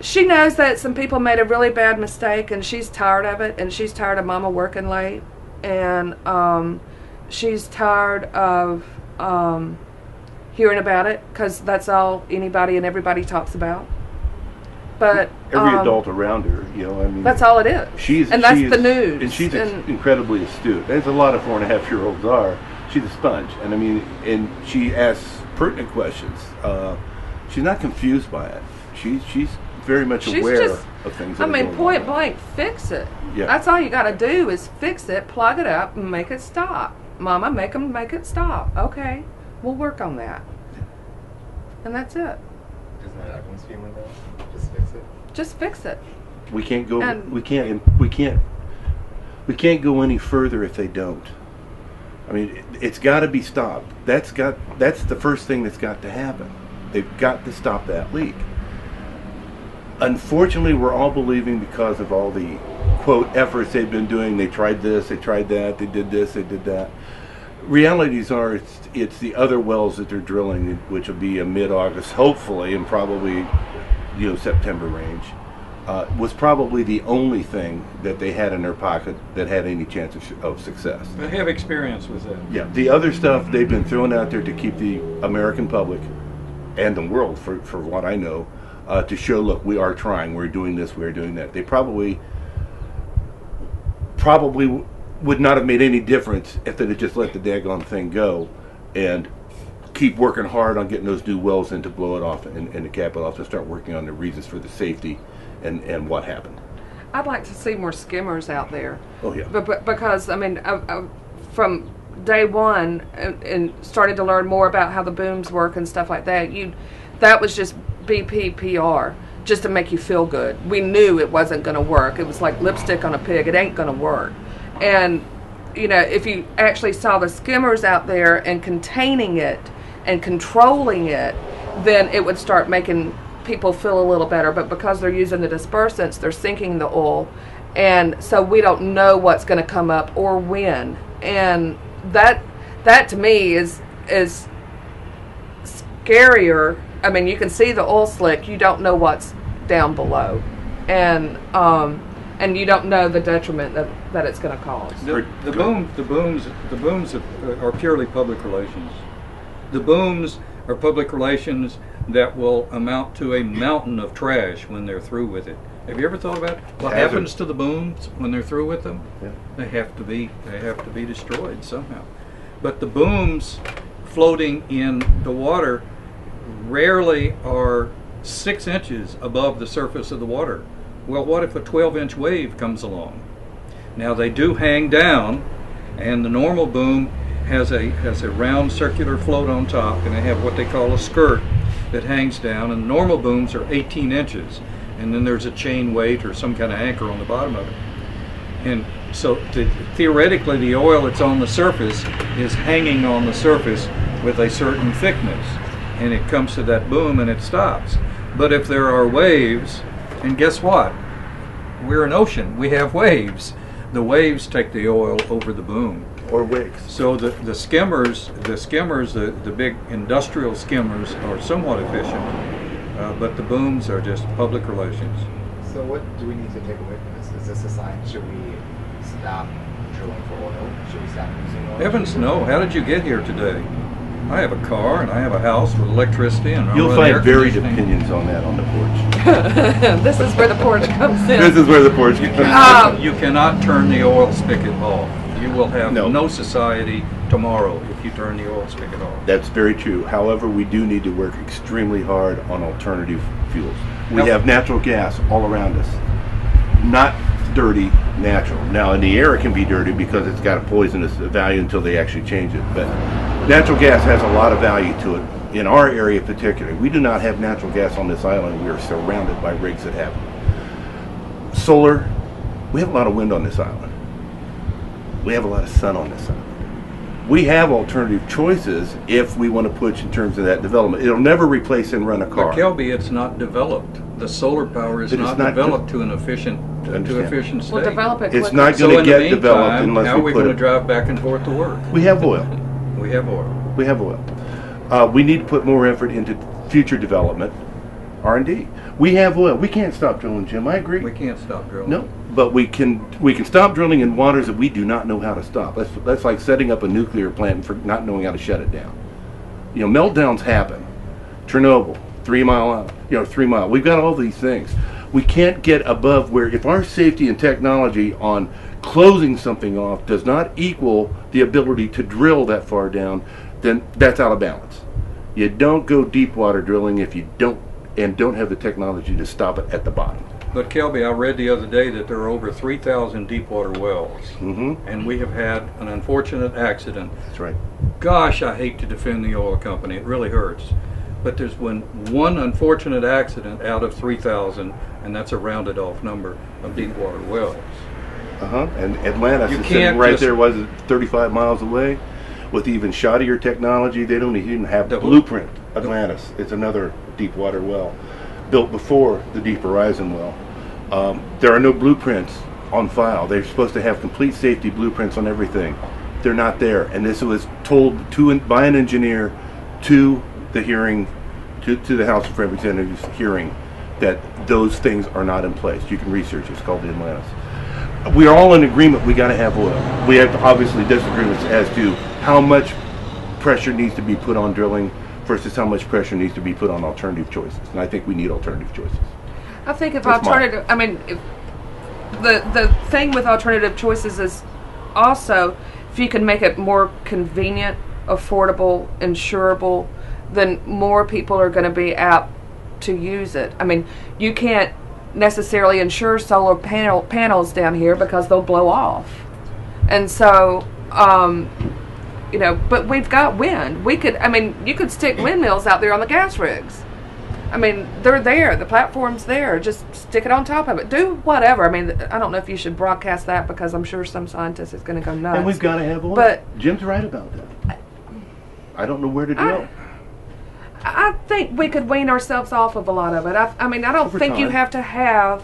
she knows that some people made a really bad mistake, and she's tired of it, and she's tired of Mama working late, and she's tired of hearing about it, because that's all anybody and everybody talks about. But Every adult around her, you know, I mean, that's all it is. And that's the news. And she's incredibly astute. As a lot of 4.5-year-olds are. She's a sponge, and I mean, and she asks pertinent questions. She's not confused by it. She's very much She's aware just- of things. I that are mean, going point on. blank, fix it. Yeah. That's all you got to do is fix it, plug it up, and make it stop. Mama, make it stop. Okay, we'll work on that. And that's it. Isn't that everyone's feeling though? Just fix it. Just fix it. We can't go. And- We can't go any further if they don't. I mean, it's got to be stopped. That's the first thing that's got to happen. They've got to stop that leak. Unfortunately, we're all believing because of all the quote efforts they've been doing. They tried this, they tried that, they did this, they did that. Realities are it's the other wells that they're drilling, which will be a mid-August, hopefully, and probably, you know, September range. Was probably the only thing that they had in their pocket that had any chance of success. I have experience with that. Yeah, the other stuff they've been throwing out there to keep the American public and the world, for what I know, to show, look, we are trying, we're doing this, we're doing that. They probably would not have made any difference if they'd have just let the daggone thing go and keep working hard on getting those new wells in to blow it off and to cap it off, and start working on the reasons for the safety and what happened. I'd like to see more skimmers out there. Oh yeah. But because, I mean, from day one and started to learn more about how the booms work and stuff like that, that was just BPPR, just to make you feel good. We knew it wasn't going to work. It was like lipstick on a pig. It ain't going to work. And, you know, if you actually saw the skimmers out there and containing it and controlling it, then it would start making people feel a little better. But because they're using the dispersants, they're sinking the oil, and so we don't know what's going to come up or when. And that to me is scarier. I mean, you can see the oil slick, you don't know what's down below. and you don't know the detriment that it's going to cause. The booms are purely public relations. The booms are public relations that will amount to a mountain of trash when they're through with it. Have you ever thought about what happens to the booms when they're through with them? Yeah. They have to be destroyed somehow. But the booms floating in the water rarely are 6 inches above the surface of the water. Well, what if a 12-inch wave comes along? Now they do hang down, and the normal boom has a round circular float on top, and they have what they call a skirt that hangs down, and normal booms are 18 inches, and then there's a chain weight or some kind of anchor on the bottom of it. And so theoretically the oil that's on the surface is hanging on the surface with a certain thickness, and it comes to that boom and it stops. But if there are waves, and guess what? We're an ocean, we have waves. The waves take the oil over the boom. Or wigs. So the skimmers, the big industrial skimmers are somewhat efficient, but the booms are just public relations. So what do we need to take away from this? Is this a sign? Should we stop drilling for oil? Should we stop using oil? Heavens no! How did you get here today? I have a car and I have a house with electricity and You'll find varied opinions on that on the porch. This is where the porch comes in. This is where the porch comes in. You cannot turn the oil spigot off. You will have No. no society tomorrow if you turn the oil spigot off. That's very true. However, we do need to work extremely hard on alternative fuels. We Now- have natural gas all around us. Not dirty, natural. Now, in the air it can be dirty because it's got a poisonous value until they actually change it. But natural gas has a lot of value to it. In our area particularly, we do not have natural gas on this island. We are surrounded by rigs that have it. Solar, we have a lot of wind on this island. We have a lot of sun on this island. We have alternative choices if we want to push in terms of that development. It'll never replace and run a car. But Kelby, it's not developed. The solar power is It is not not developed to an efficient state. We'll develop it It's quickly. not So going in to the get developed meantime, unless how are we we going put to it. drive back and forth to work? We have oil. We have oil. We have oil. We need to put more effort into future development, R&D. We have oil. We can't stop drilling, Jim. I agree. We can't stop drilling. No, but we can stop drilling in waters that we do not know how to stop. That's like setting up a nuclear plant for not knowing how to shut it down. You know, meltdowns happen. Chernobyl, 3 Mile, 3 Mile. We've got all these things. We can't get above where if our safety and technology on closing something off does not equal the ability to drill that far down, then that's out of balance. You don't go deep water drilling if you don't have the technology to stop it at the bottom. But Kelby, I read the other day that there are over 3,000 deep water wells, and we have had an unfortunate accident. That's right. Gosh, I hate to defend the oil company. It really hurts. But there's been one unfortunate accident out of 3,000, and that's a rounded off number of deep water wells. And Atlantis You is sitting can't right just- there, was it 35 miles away? With even shoddier technology, they don't even have The- blueprint. Atlantis, it's another deep water well, built before the Deep Horizon well. There are no blueprints on file. They're supposed to have complete safety blueprints on everything. They're not there, and this was told by an engineer to the hearing, to the House of Representatives hearing, that those things are not in place. You can research it. It's called the Atlantis. We are all in agreement we got to have oil. We have obviously disagreements as to how much pressure needs to be put on drilling versus how much pressure needs to be put on alternative choices. And I think we need alternative choices. I think if That's alternative, I mean, if the thing with alternative choices is also if you can make it more convenient, affordable, insurable, then more people are going to be apt to use it. I mean, you can't necessarily insure solar panels down here because they'll blow off, and so but we've got wind. You could stick windmills out there on the gas rigs. I mean, they're there. The platform's there. Just stick it on top of it. Do whatever. I mean, I don't know if you should broadcast that because I'm sure some scientist is going to go nuts. And we've got to have oil. But Jim's right about that. I don't know where to drill. I think we could wean ourselves off of a lot of it. I mean, I don't Over think you time. have to have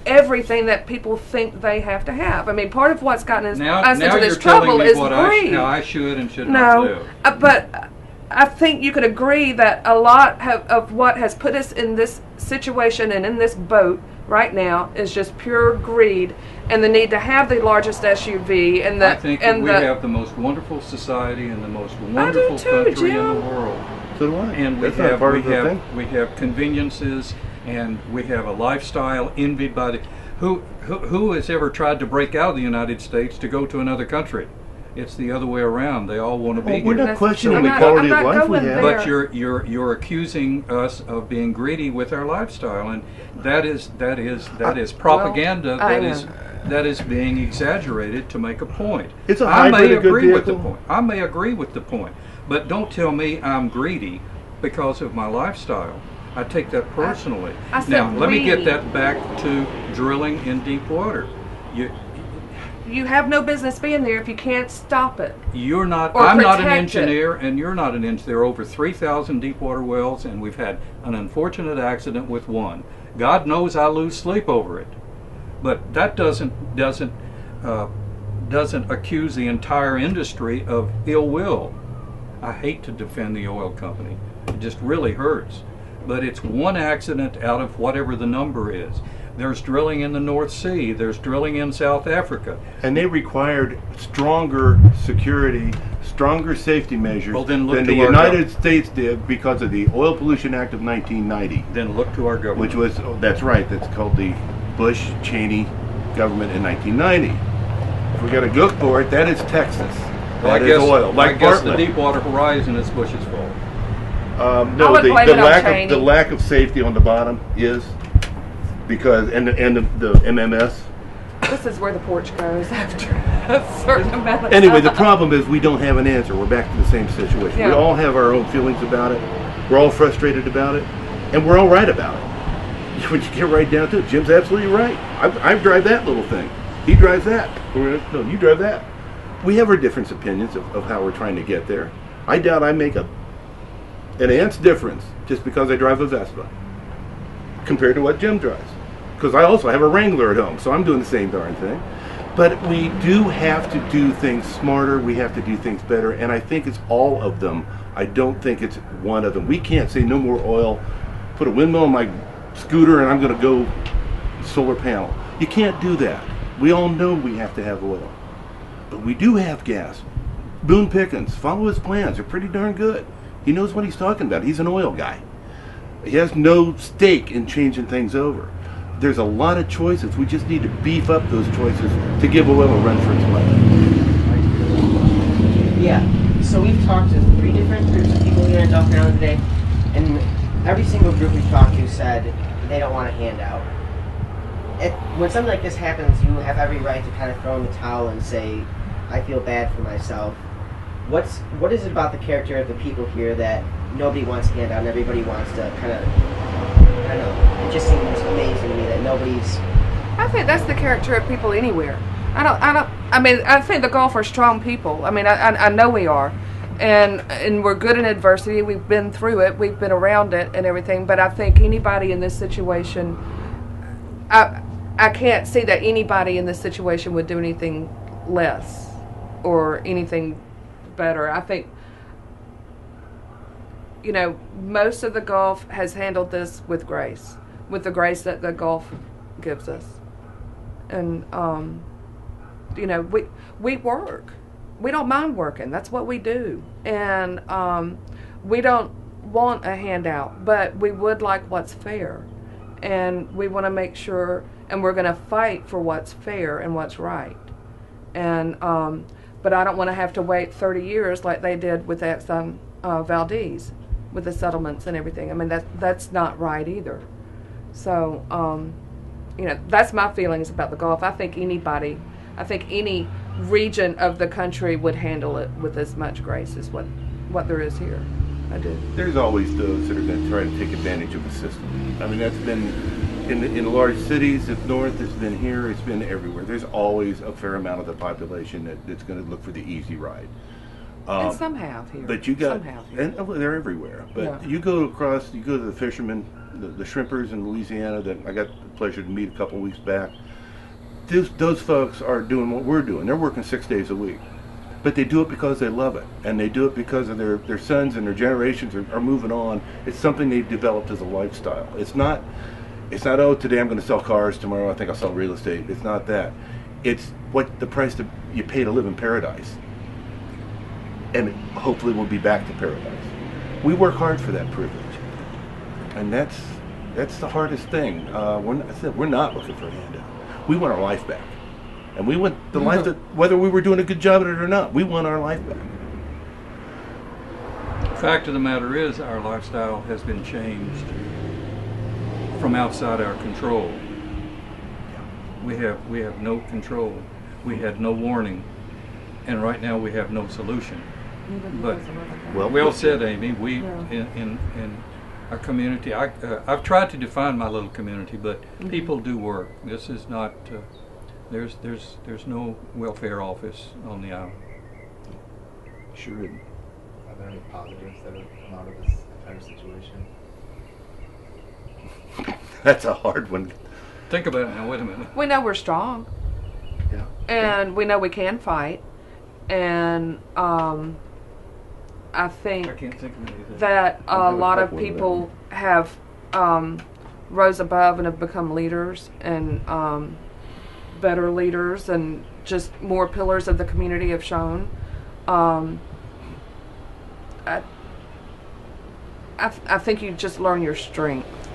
everything that people think they have to have. I mean, part of what's gotten us Now into you're this telling trouble me is what greed. how I should and should not No, do. but I think you could agree that a lot of what has put us in this situation and in this boat right now is just pure greed and the need to have the largest SUV and the I think and we the, have the most wonderful society and the most wonderful too, country in Jim. the world. So do I. And That's not part of the thing. we have conveniences, and we have a lifestyle envied by the who has ever tried to break out of the United States to go to another country? It's the other way around. They all want to be Well, we're here. not questioning I'm the not- quality I'm of not life we going have. there. But you're accusing us of being greedy with our lifestyle, and that is propaganda. I That is being exaggerated to make a point. It's a I may hybrid, a good agree with the vehicle. point. I may agree with the point, but don't tell me I'm greedy because of my lifestyle. I take that personally. I said now, let me get greedy. that back to drilling in deep water. You have no business being there if you can't stop it. You're not. Or I'm not an protect it. engineer, and you're not an engineer. There are over 3,000 deep water wells, and we've had an unfortunate accident with one. God knows I lose sleep over it, but that doesn't accuse the entire industry of ill will. I hate to defend the oil company. It just really hurts. But it's one accident out of whatever the number is. There's drilling in the North Sea. There's drilling in South Africa. And they required stronger security, stronger safety measures Well, then look than to the our United States did because of the Oil Pollution Act of 1990, Then look to our government. which was, that's right, that's called the Bush-Cheney government in 1990. If we got a gook for it, that is Texas. Well, That is oil. I Like guess the Bartlett. Deepwater Horizon is Bush's fault. I No, would the blame it on lack Cheney. of the lack of safety on the bottom is because and the MMS. This is where the porch goes after a certain amount of Anyway, the time. problem is we don't have an answer. We're back to the same situation. We Yeah. all have our own feelings about it. We're all frustrated about it, and we're all right about it. When you get right down to it, Jim's absolutely right. I drive that little thing. He drives that. No, you drive that. We have our different opinions of how we're trying to get there. I doubt I make an ant's difference just because I drive a Vespa compared to what Jim drives. Because I also have a Wrangler at home, so I'm doing the same darn thing. But we do have to do things smarter. We have to do things better, and I think it's all of them. I don't think it's one of them. We can't say no more oil, put a windmill on my scooter, and I'm going to go solar panel. You can't do that. We all know we have to have oil. But we do have gas. Boone Pickens, follow his plans. They're pretty darn good. He knows what he's talking about. He's an oil guy. He has no stake in changing things over. There's a lot of choices. We just need to beef up those choices to give oil a run for its money. Yeah. So we've talked to 3 different groups of people here in Dauphin Island today, and every single group we've talked to said they don't want a handout. When something like this happens, you have every right to kind of throw in the towel and say, I feel bad for myself. What is it about the character of the people here that nobody wants a handout and everybody wants to kind of, I don't know, it just seems amazing to me that nobody's... I think that's the character of people anywhere. I think the Gulf are strong people. I mean, I know we are. And we're good in adversity. We've been through it. We've been around it and everything. But I think anybody in this situation, I can't see that anybody in this situation would do anything less or anything better. I think, most of the Gulf has handled this with grace, with the grace that the Gulf gives us. And, we work. We don't mind working. That's what we do. And we don't want a handout, but we would like what's fair. And we want to make sure, and we're going to fight for what's fair and what's right. And but I don't want to have to wait 30 years like they did with Exxon Valdez, with the settlements and everything. I mean, that's not right either. So, that's my feelings about the Gulf. I think any region of the country would handle it with as much grace as what there is here. I do. There's always those that are going to try to take advantage of the system. I mean, that's been in large cities, it's north, it's been here, it's been everywhere. There's always a fair amount of the population that's going to look for the easy ride. And some have here. But you got, some have here. and they're everywhere. But Yeah. you go to the fishermen, the shrimpers in Louisiana that I got the pleasure to meet a couple weeks back. Those folks are doing what we're doing. They're working 6 days a week. but they do it because they love it, and they do it because of their sons and their generations are moving on. It's something they've developed as a lifestyle. It's not, oh, today I'm going to sell cars, tomorrow I think I'll sell real estate. It's not that. It's what the price that you pay to live in paradise, and hopefully we'll be back to paradise. We work hard for that privilege, and that's the hardest thing. We're not looking for a handout. We want our life back. And we want the life that, whether we were doing a good job at it or not, we want our life back. The fact of the matter is, our lifestyle has been changed from outside our control. We have no control. We had no warning, and right now we have no solution. But well said, Amy. We in our community. I've tried to define my little community, but people do work. This is not. There's no welfare office on the island. Sure isn't. Are there any positives that have come out of this entire situation? That's a hard one. Think about it now. Wait a minute. We know we're strong. Yeah. And we know we can fight. And I think I can't think of anything. that a lot of couple of people have rose above and have become leaders and better leaders, and just more pillars of the community have shown. I think you just learn your strength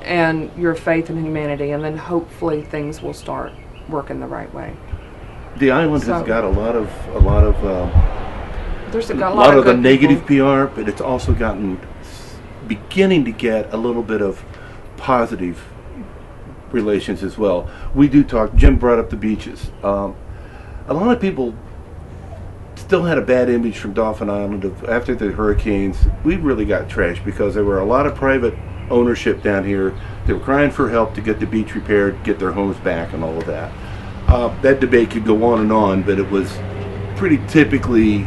and your faith in humanity, and then hopefully things will start working the right way. The island has got a lot of There's a a lot lot of the good negative people. PR, but it's also beginning to get a little bit of positive relations as well. We do talk. Jim brought up the beaches. A lot of people still had a bad image from Dauphin Island after the hurricanes. We really got trashed because there were a lot of private ownership down here. They were crying for help to get the beach repaired, get their homes back, and all of that. That debate could go on, but it was pretty typically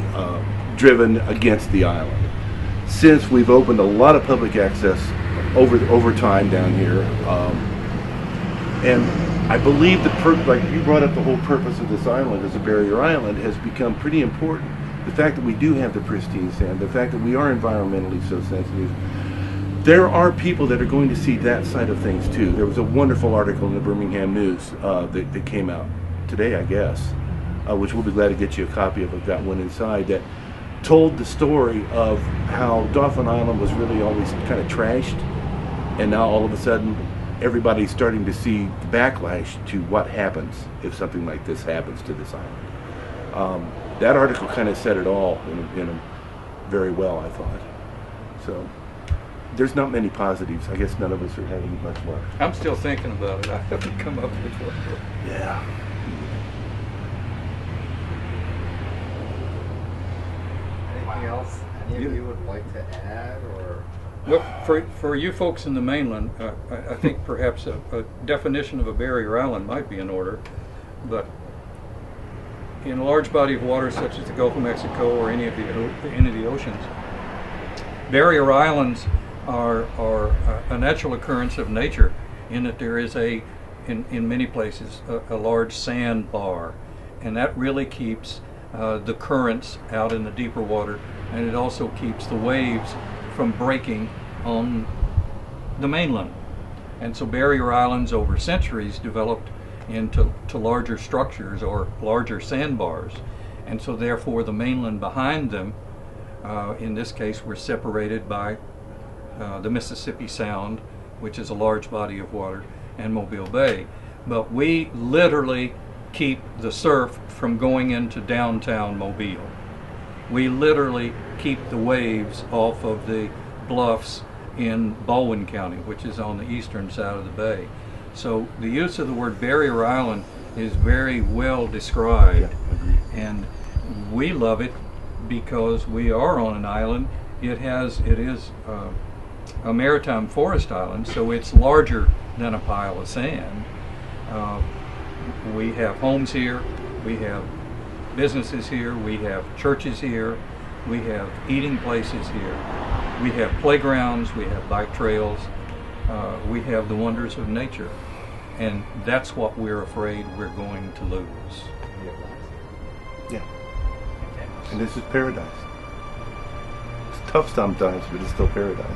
driven against the island. Since we've opened a lot of public access over time down here, and I believe like you brought up, the whole purpose of this island as a barrier island has become pretty important. The fact that we do have the pristine sand, the fact that we are environmentally so sensitive. There are people that are going to see that side of things too. There was a wonderful article in the Birmingham News that came out today, I guess, which we'll be glad to get you a copy of. I've got one inside that told the story of how Dauphin Island was really always kind of trashed, and now all of a sudden everybody's starting to see the backlash to what happens if something like this happens to this island. That article kind of said it all in a very well, I thought. So there's not many positives. I guess none of us are having much luck. I'm still thinking about it. I haven't come up with one. Yeah. Anything else any of you would like to add, or? Well, for you folks in the mainland, I think perhaps a definition of a barrier island might be in order, but in a large body of water such as the Gulf of Mexico or any of the oceans, barrier islands are a natural occurrence of nature, in that there is in many places a large sandbar, and that really keeps the currents out in the deeper water, and it also keeps the waves from breaking on the mainland. And so barrier islands over centuries developed into larger structures or larger sandbars, and so therefore the mainland behind them, in this case, were separated by the Mississippi Sound, which is a large body of water, and Mobile Bay. But we literally keep the surf from going into downtown Mobile. We literally keep the waves off of the bluffs in Baldwin County, which is on the eastern side of the bay. So the use of the word barrier island is very well described, and we love it because we are on an island. It is a maritime forest island, so it's larger than a pile of sand. We have homes here, we have businesses here, we have churches here, we have eating places here, we have playgrounds, we have bike trails, we have the wonders of nature, and that's what we're afraid we're going to lose. Yeah. And this is paradise. It's tough sometimes, but it's still paradise.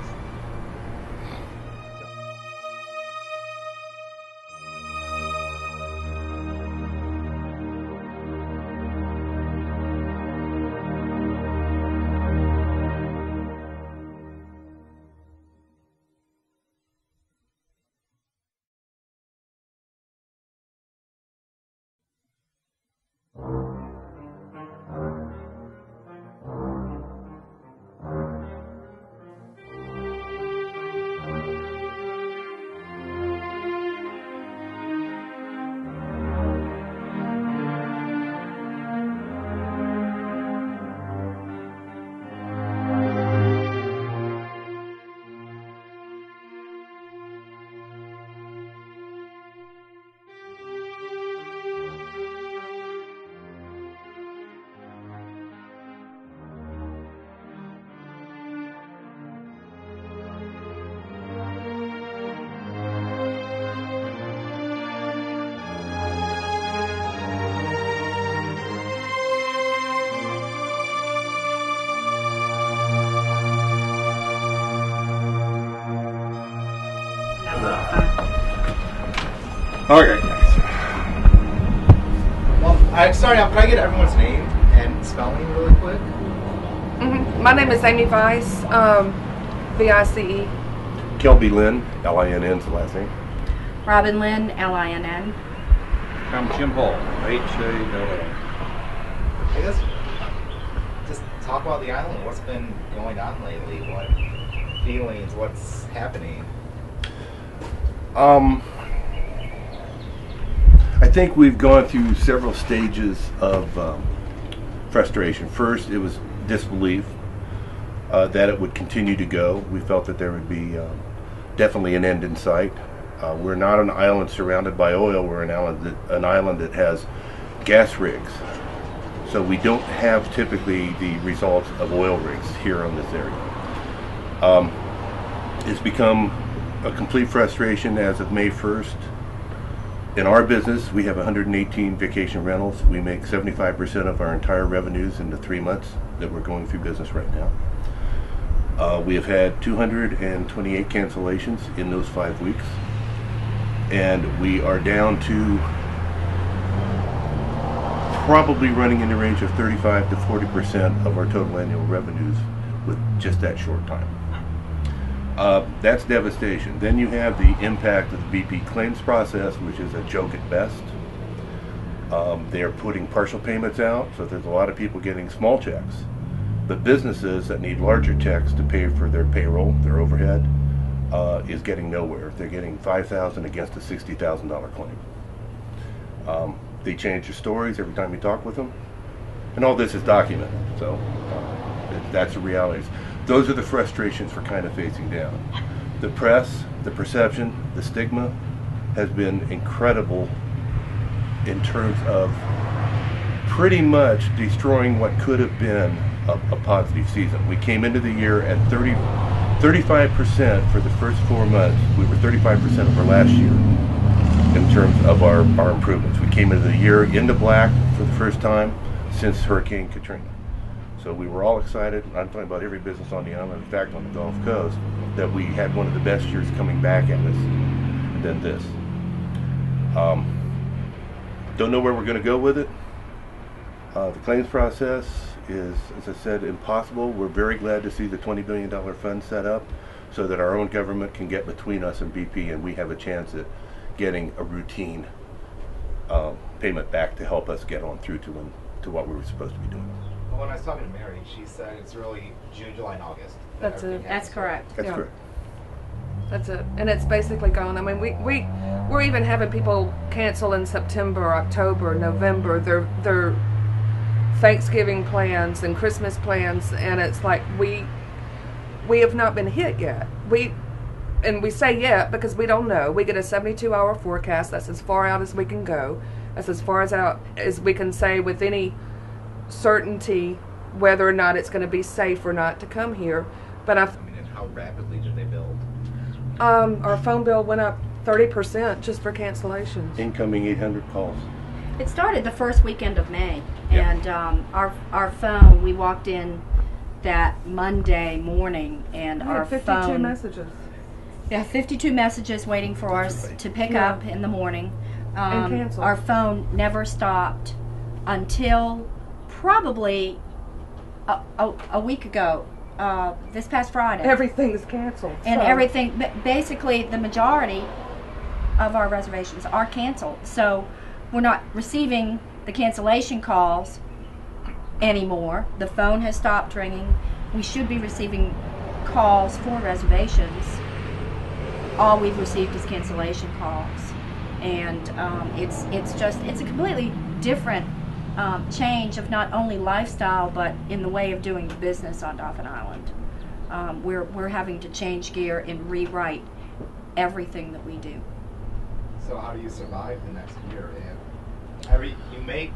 Okay, guys. Well, starting out, can I get everyone's name and spelling really quick? My name is Amy Vice, V-I-C-E. Kelby Lynn, L-I-N-N is the last name. Robin Lynn, L-I-N-N. I'm Jim Hall, H-A-L-L. I guess just talk about the island. What's been going on lately? What feelings? What's happening? I think we've gone through several stages of frustration. First, it was disbelief that it would continue to go. We felt that there would be definitely an end in sight. We're not an island surrounded by oil. We're an island that has gas rigs. So we don't have typically the results of oil rigs here on this area. It's become a complete frustration as of May 1st. In our business, we have 118 vacation rentals. We make 75% of our entire revenues in the 3 months that we're going through business right now. We have had 228 cancellations in those 5 weeks. And we are down to probably running in the range of 35 to 40% of our total annual revenues with just that short time. That's devastation. Then you have the impact of the BP claims process, which is a joke at best. They're putting partial payments out, so there's a lot of people getting small checks. But businesses that need larger checks to pay for their payroll, their overhead, is getting nowhere. They're getting $5,000 against a $60,000 claim. They change their stories every time you talk with them, and all this is documented. So that's the realities. Those are the frustrations we're kind of facing down. The press, the perception, the stigma has been incredible in terms of pretty much destroying what could have been a positive season. We came into the year at 35% for the first 4 months. We were 35% over last year in terms of our improvements. We came into the year in the black for the first time since Hurricane Katrina. So we were all excited. I'm talking about every business on the island, in fact on the Gulf Coast, that we had one of the best years coming back at us than this. Don't know where we're going to go with it. The claims process is, as I said, impossible. We're very glad to see the $20 billion fund set up so that our own government can get between us and BP, and we have a chance at getting a routine payment back to help us get on through to what we were supposed to be doing. Well, when I was talking to Mary, she said it's really June, July, and August. That's it. That's correct. That's Yeah. correct. That's it. And it's basically gone. I mean, we're even having people cancel in September, October, November, their Thanksgiving plans and Christmas plans, and it's like we have not been hit yet. We say yet because we don't know. We get a 72-hour forecast. That's as far out as we can go. That's as far out as we can say with any certainty whether or not it's going to be safe or not to come here. But I mean, and how rapidly did they build? our phone bill went up 30% just for cancellations. Incoming 800 calls. It started the first weekend of May, Yeah. and our phone. We walked in that Monday morning, and I our had 52 phone. messages. Yeah, 52 messages waiting for us to pick Yeah. up in the morning. And cancel. Our phone never stopped until probably a week ago, this past Friday. Everything's canceled. And so- everything, basically the majority of our reservations are canceled. So we're not receiving the cancellation calls anymore. The phone has stopped ringing. We should be receiving calls for reservations. All we've received is cancellation calls, and it's a completely different change of not only lifestyle but in the way of doing business on Dauphin Island. We're having to change gear and rewrite everything that we do. So how do you survive the next year? And you make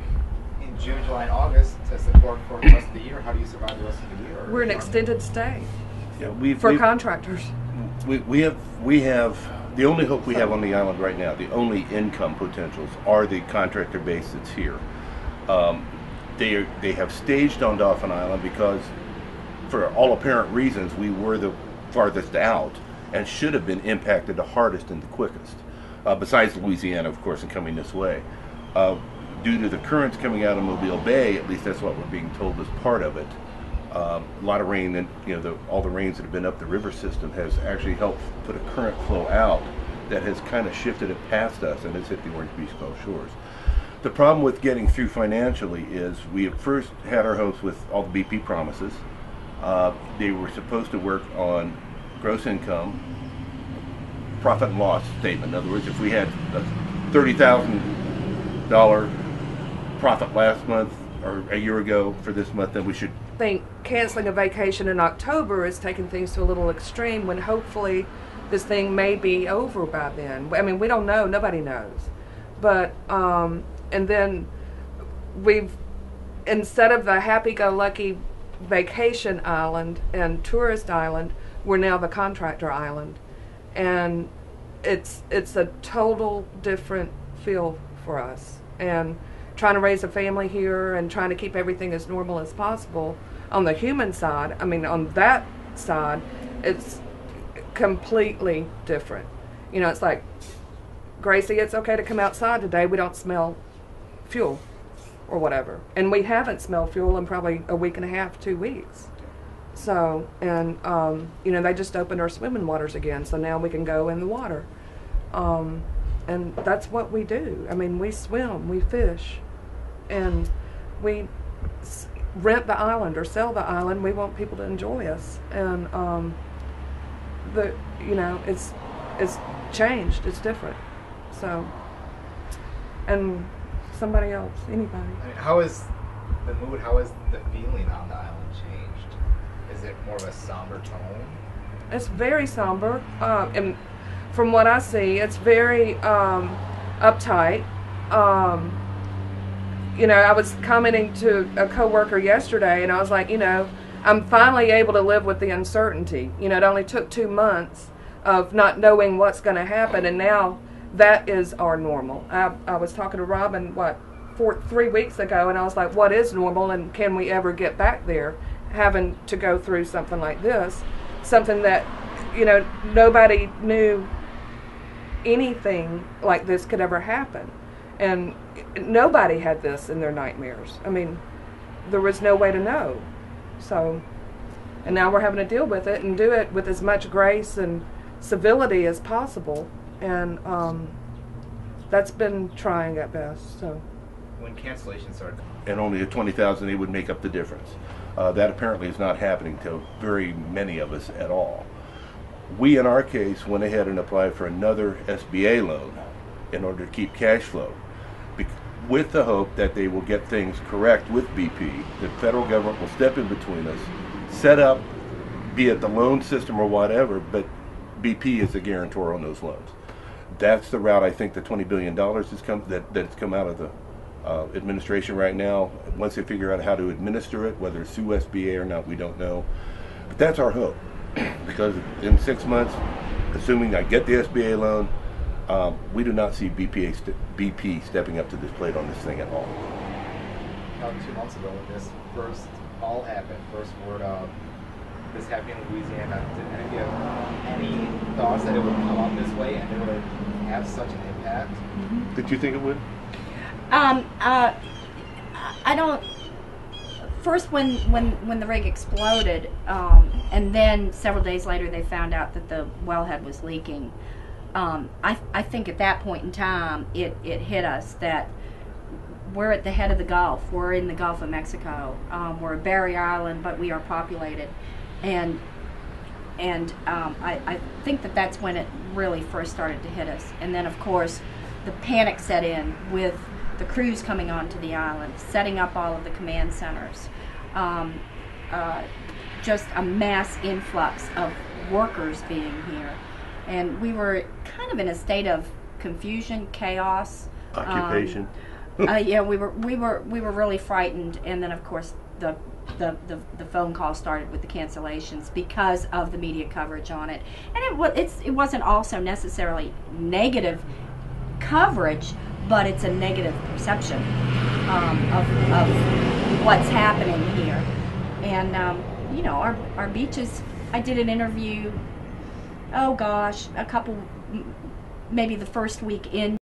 in June, July, and August to support for the rest of the year. How do you survive the rest of the year? We're an extended stay Yeah, for contractors. we have the only hope we have on the island right now. The only income potentials are the contractor base that's here. They have staged on Dauphin Island because, for all apparent reasons, we were the farthest out and should have been impacted the hardest and the quickest. Besides Louisiana, of course, and coming this way. Due to the currents coming out of Mobile Bay, at least that's what we're being told is part of it. A lot of rain, and all the rains that have been up the river system has actually helped put a current flow out that has kind of shifted it past us and has hit the Orange Beach Gulf shores. The problem with getting through financially is we at first had our hopes with all the BP promises. They were supposed to work on gross income, profit and loss statement. In other words, if we had a $30,000 profit last month or a year ago for this month, then we should. I think canceling a vacation in October is taking things to a little extreme when hopefully this thing may be over by then. I mean, we don't know. Nobody knows. But, and then instead of the happy-go-lucky vacation island and tourist island, we're now the contractor island. And it's a total different feel for us. And trying to raise a family here and trying to keep everything as normal as possible on the human side, I mean, on that side, it's completely different. It's like, Gracie, it's okay to come outside today. We don't smell fuel or whatever. And we haven't smelled fuel in probably a week and a half, 2 weeks. So, and, they just opened our swimming waters again, so now we can go in the water. And that's what we do. I mean, we swim, we fish, and we rent the island or sell the island. We want people to enjoy us. And, it's changed. It's different. So, and somebody else, anybody. I mean, how is the mood? How is the feeling on the island changed? Is it more of a somber tone? It's very somber, and from what I see, it's very uptight. I was commenting to a coworker yesterday, and I was like, I'm finally able to live with the uncertainty. It only took 2 months of not knowing what's going to happen, and now that is our normal. I was talking to Robin, 3 weeks ago, and I was like, what is normal, and can we ever get back there, having to go through something like this, something that, nobody knew anything like this could ever happen. And nobody had this in their nightmares. I mean, there was no way to know. So, and now we're having to deal with it and do it with as much grace and civility as possible. And that's been trying at best. So, When cancellations started, And only at 20,000 they would make up the difference. That apparently is not happening to very many of us at all. We, in our case, went ahead and applied for another SBA loan in order to keep cash flow, with the hope that they will get things correct with BP. The federal government will step in between us, set up, be it the loan system or whatever, but BP is the guarantor on those loans. That's the route I think the $20 billion that's come out of the administration right now. Once they figure out how to administer it, whether it's through SBA or not, we don't know. But that's our hope, because in 6 months, assuming I get the SBA loan, We do not see BP stepping up to this plate on this thing at all. About 2 months ago when this first all happened, first word of this happening in Louisiana, did any of you have any thoughts that it would come out this way and it would have such an impact? Did you think it would? I don't. First, when the rig exploded, and then several days later they found out that the wellhead was leaking. I think at that point in time it hit us that we're at the head of the Gulf. We're in the Gulf of Mexico. We're a barrier island, but we are populated, and I think that that's when it really first started to hit us. And then of course the panic set in with the crews coming onto the island, setting up all of the command centers, just a mass influx of workers being here, and we were kind of in a state of confusion, chaos, Occupation. yeah, we were really frightened, and then of course the phone call started with the cancellations because of the media coverage on it, and it wasn't also necessarily negative coverage, but it's a negative perception of what's happening here. And you know, our beaches, I did an interview, oh gosh, maybe the first week in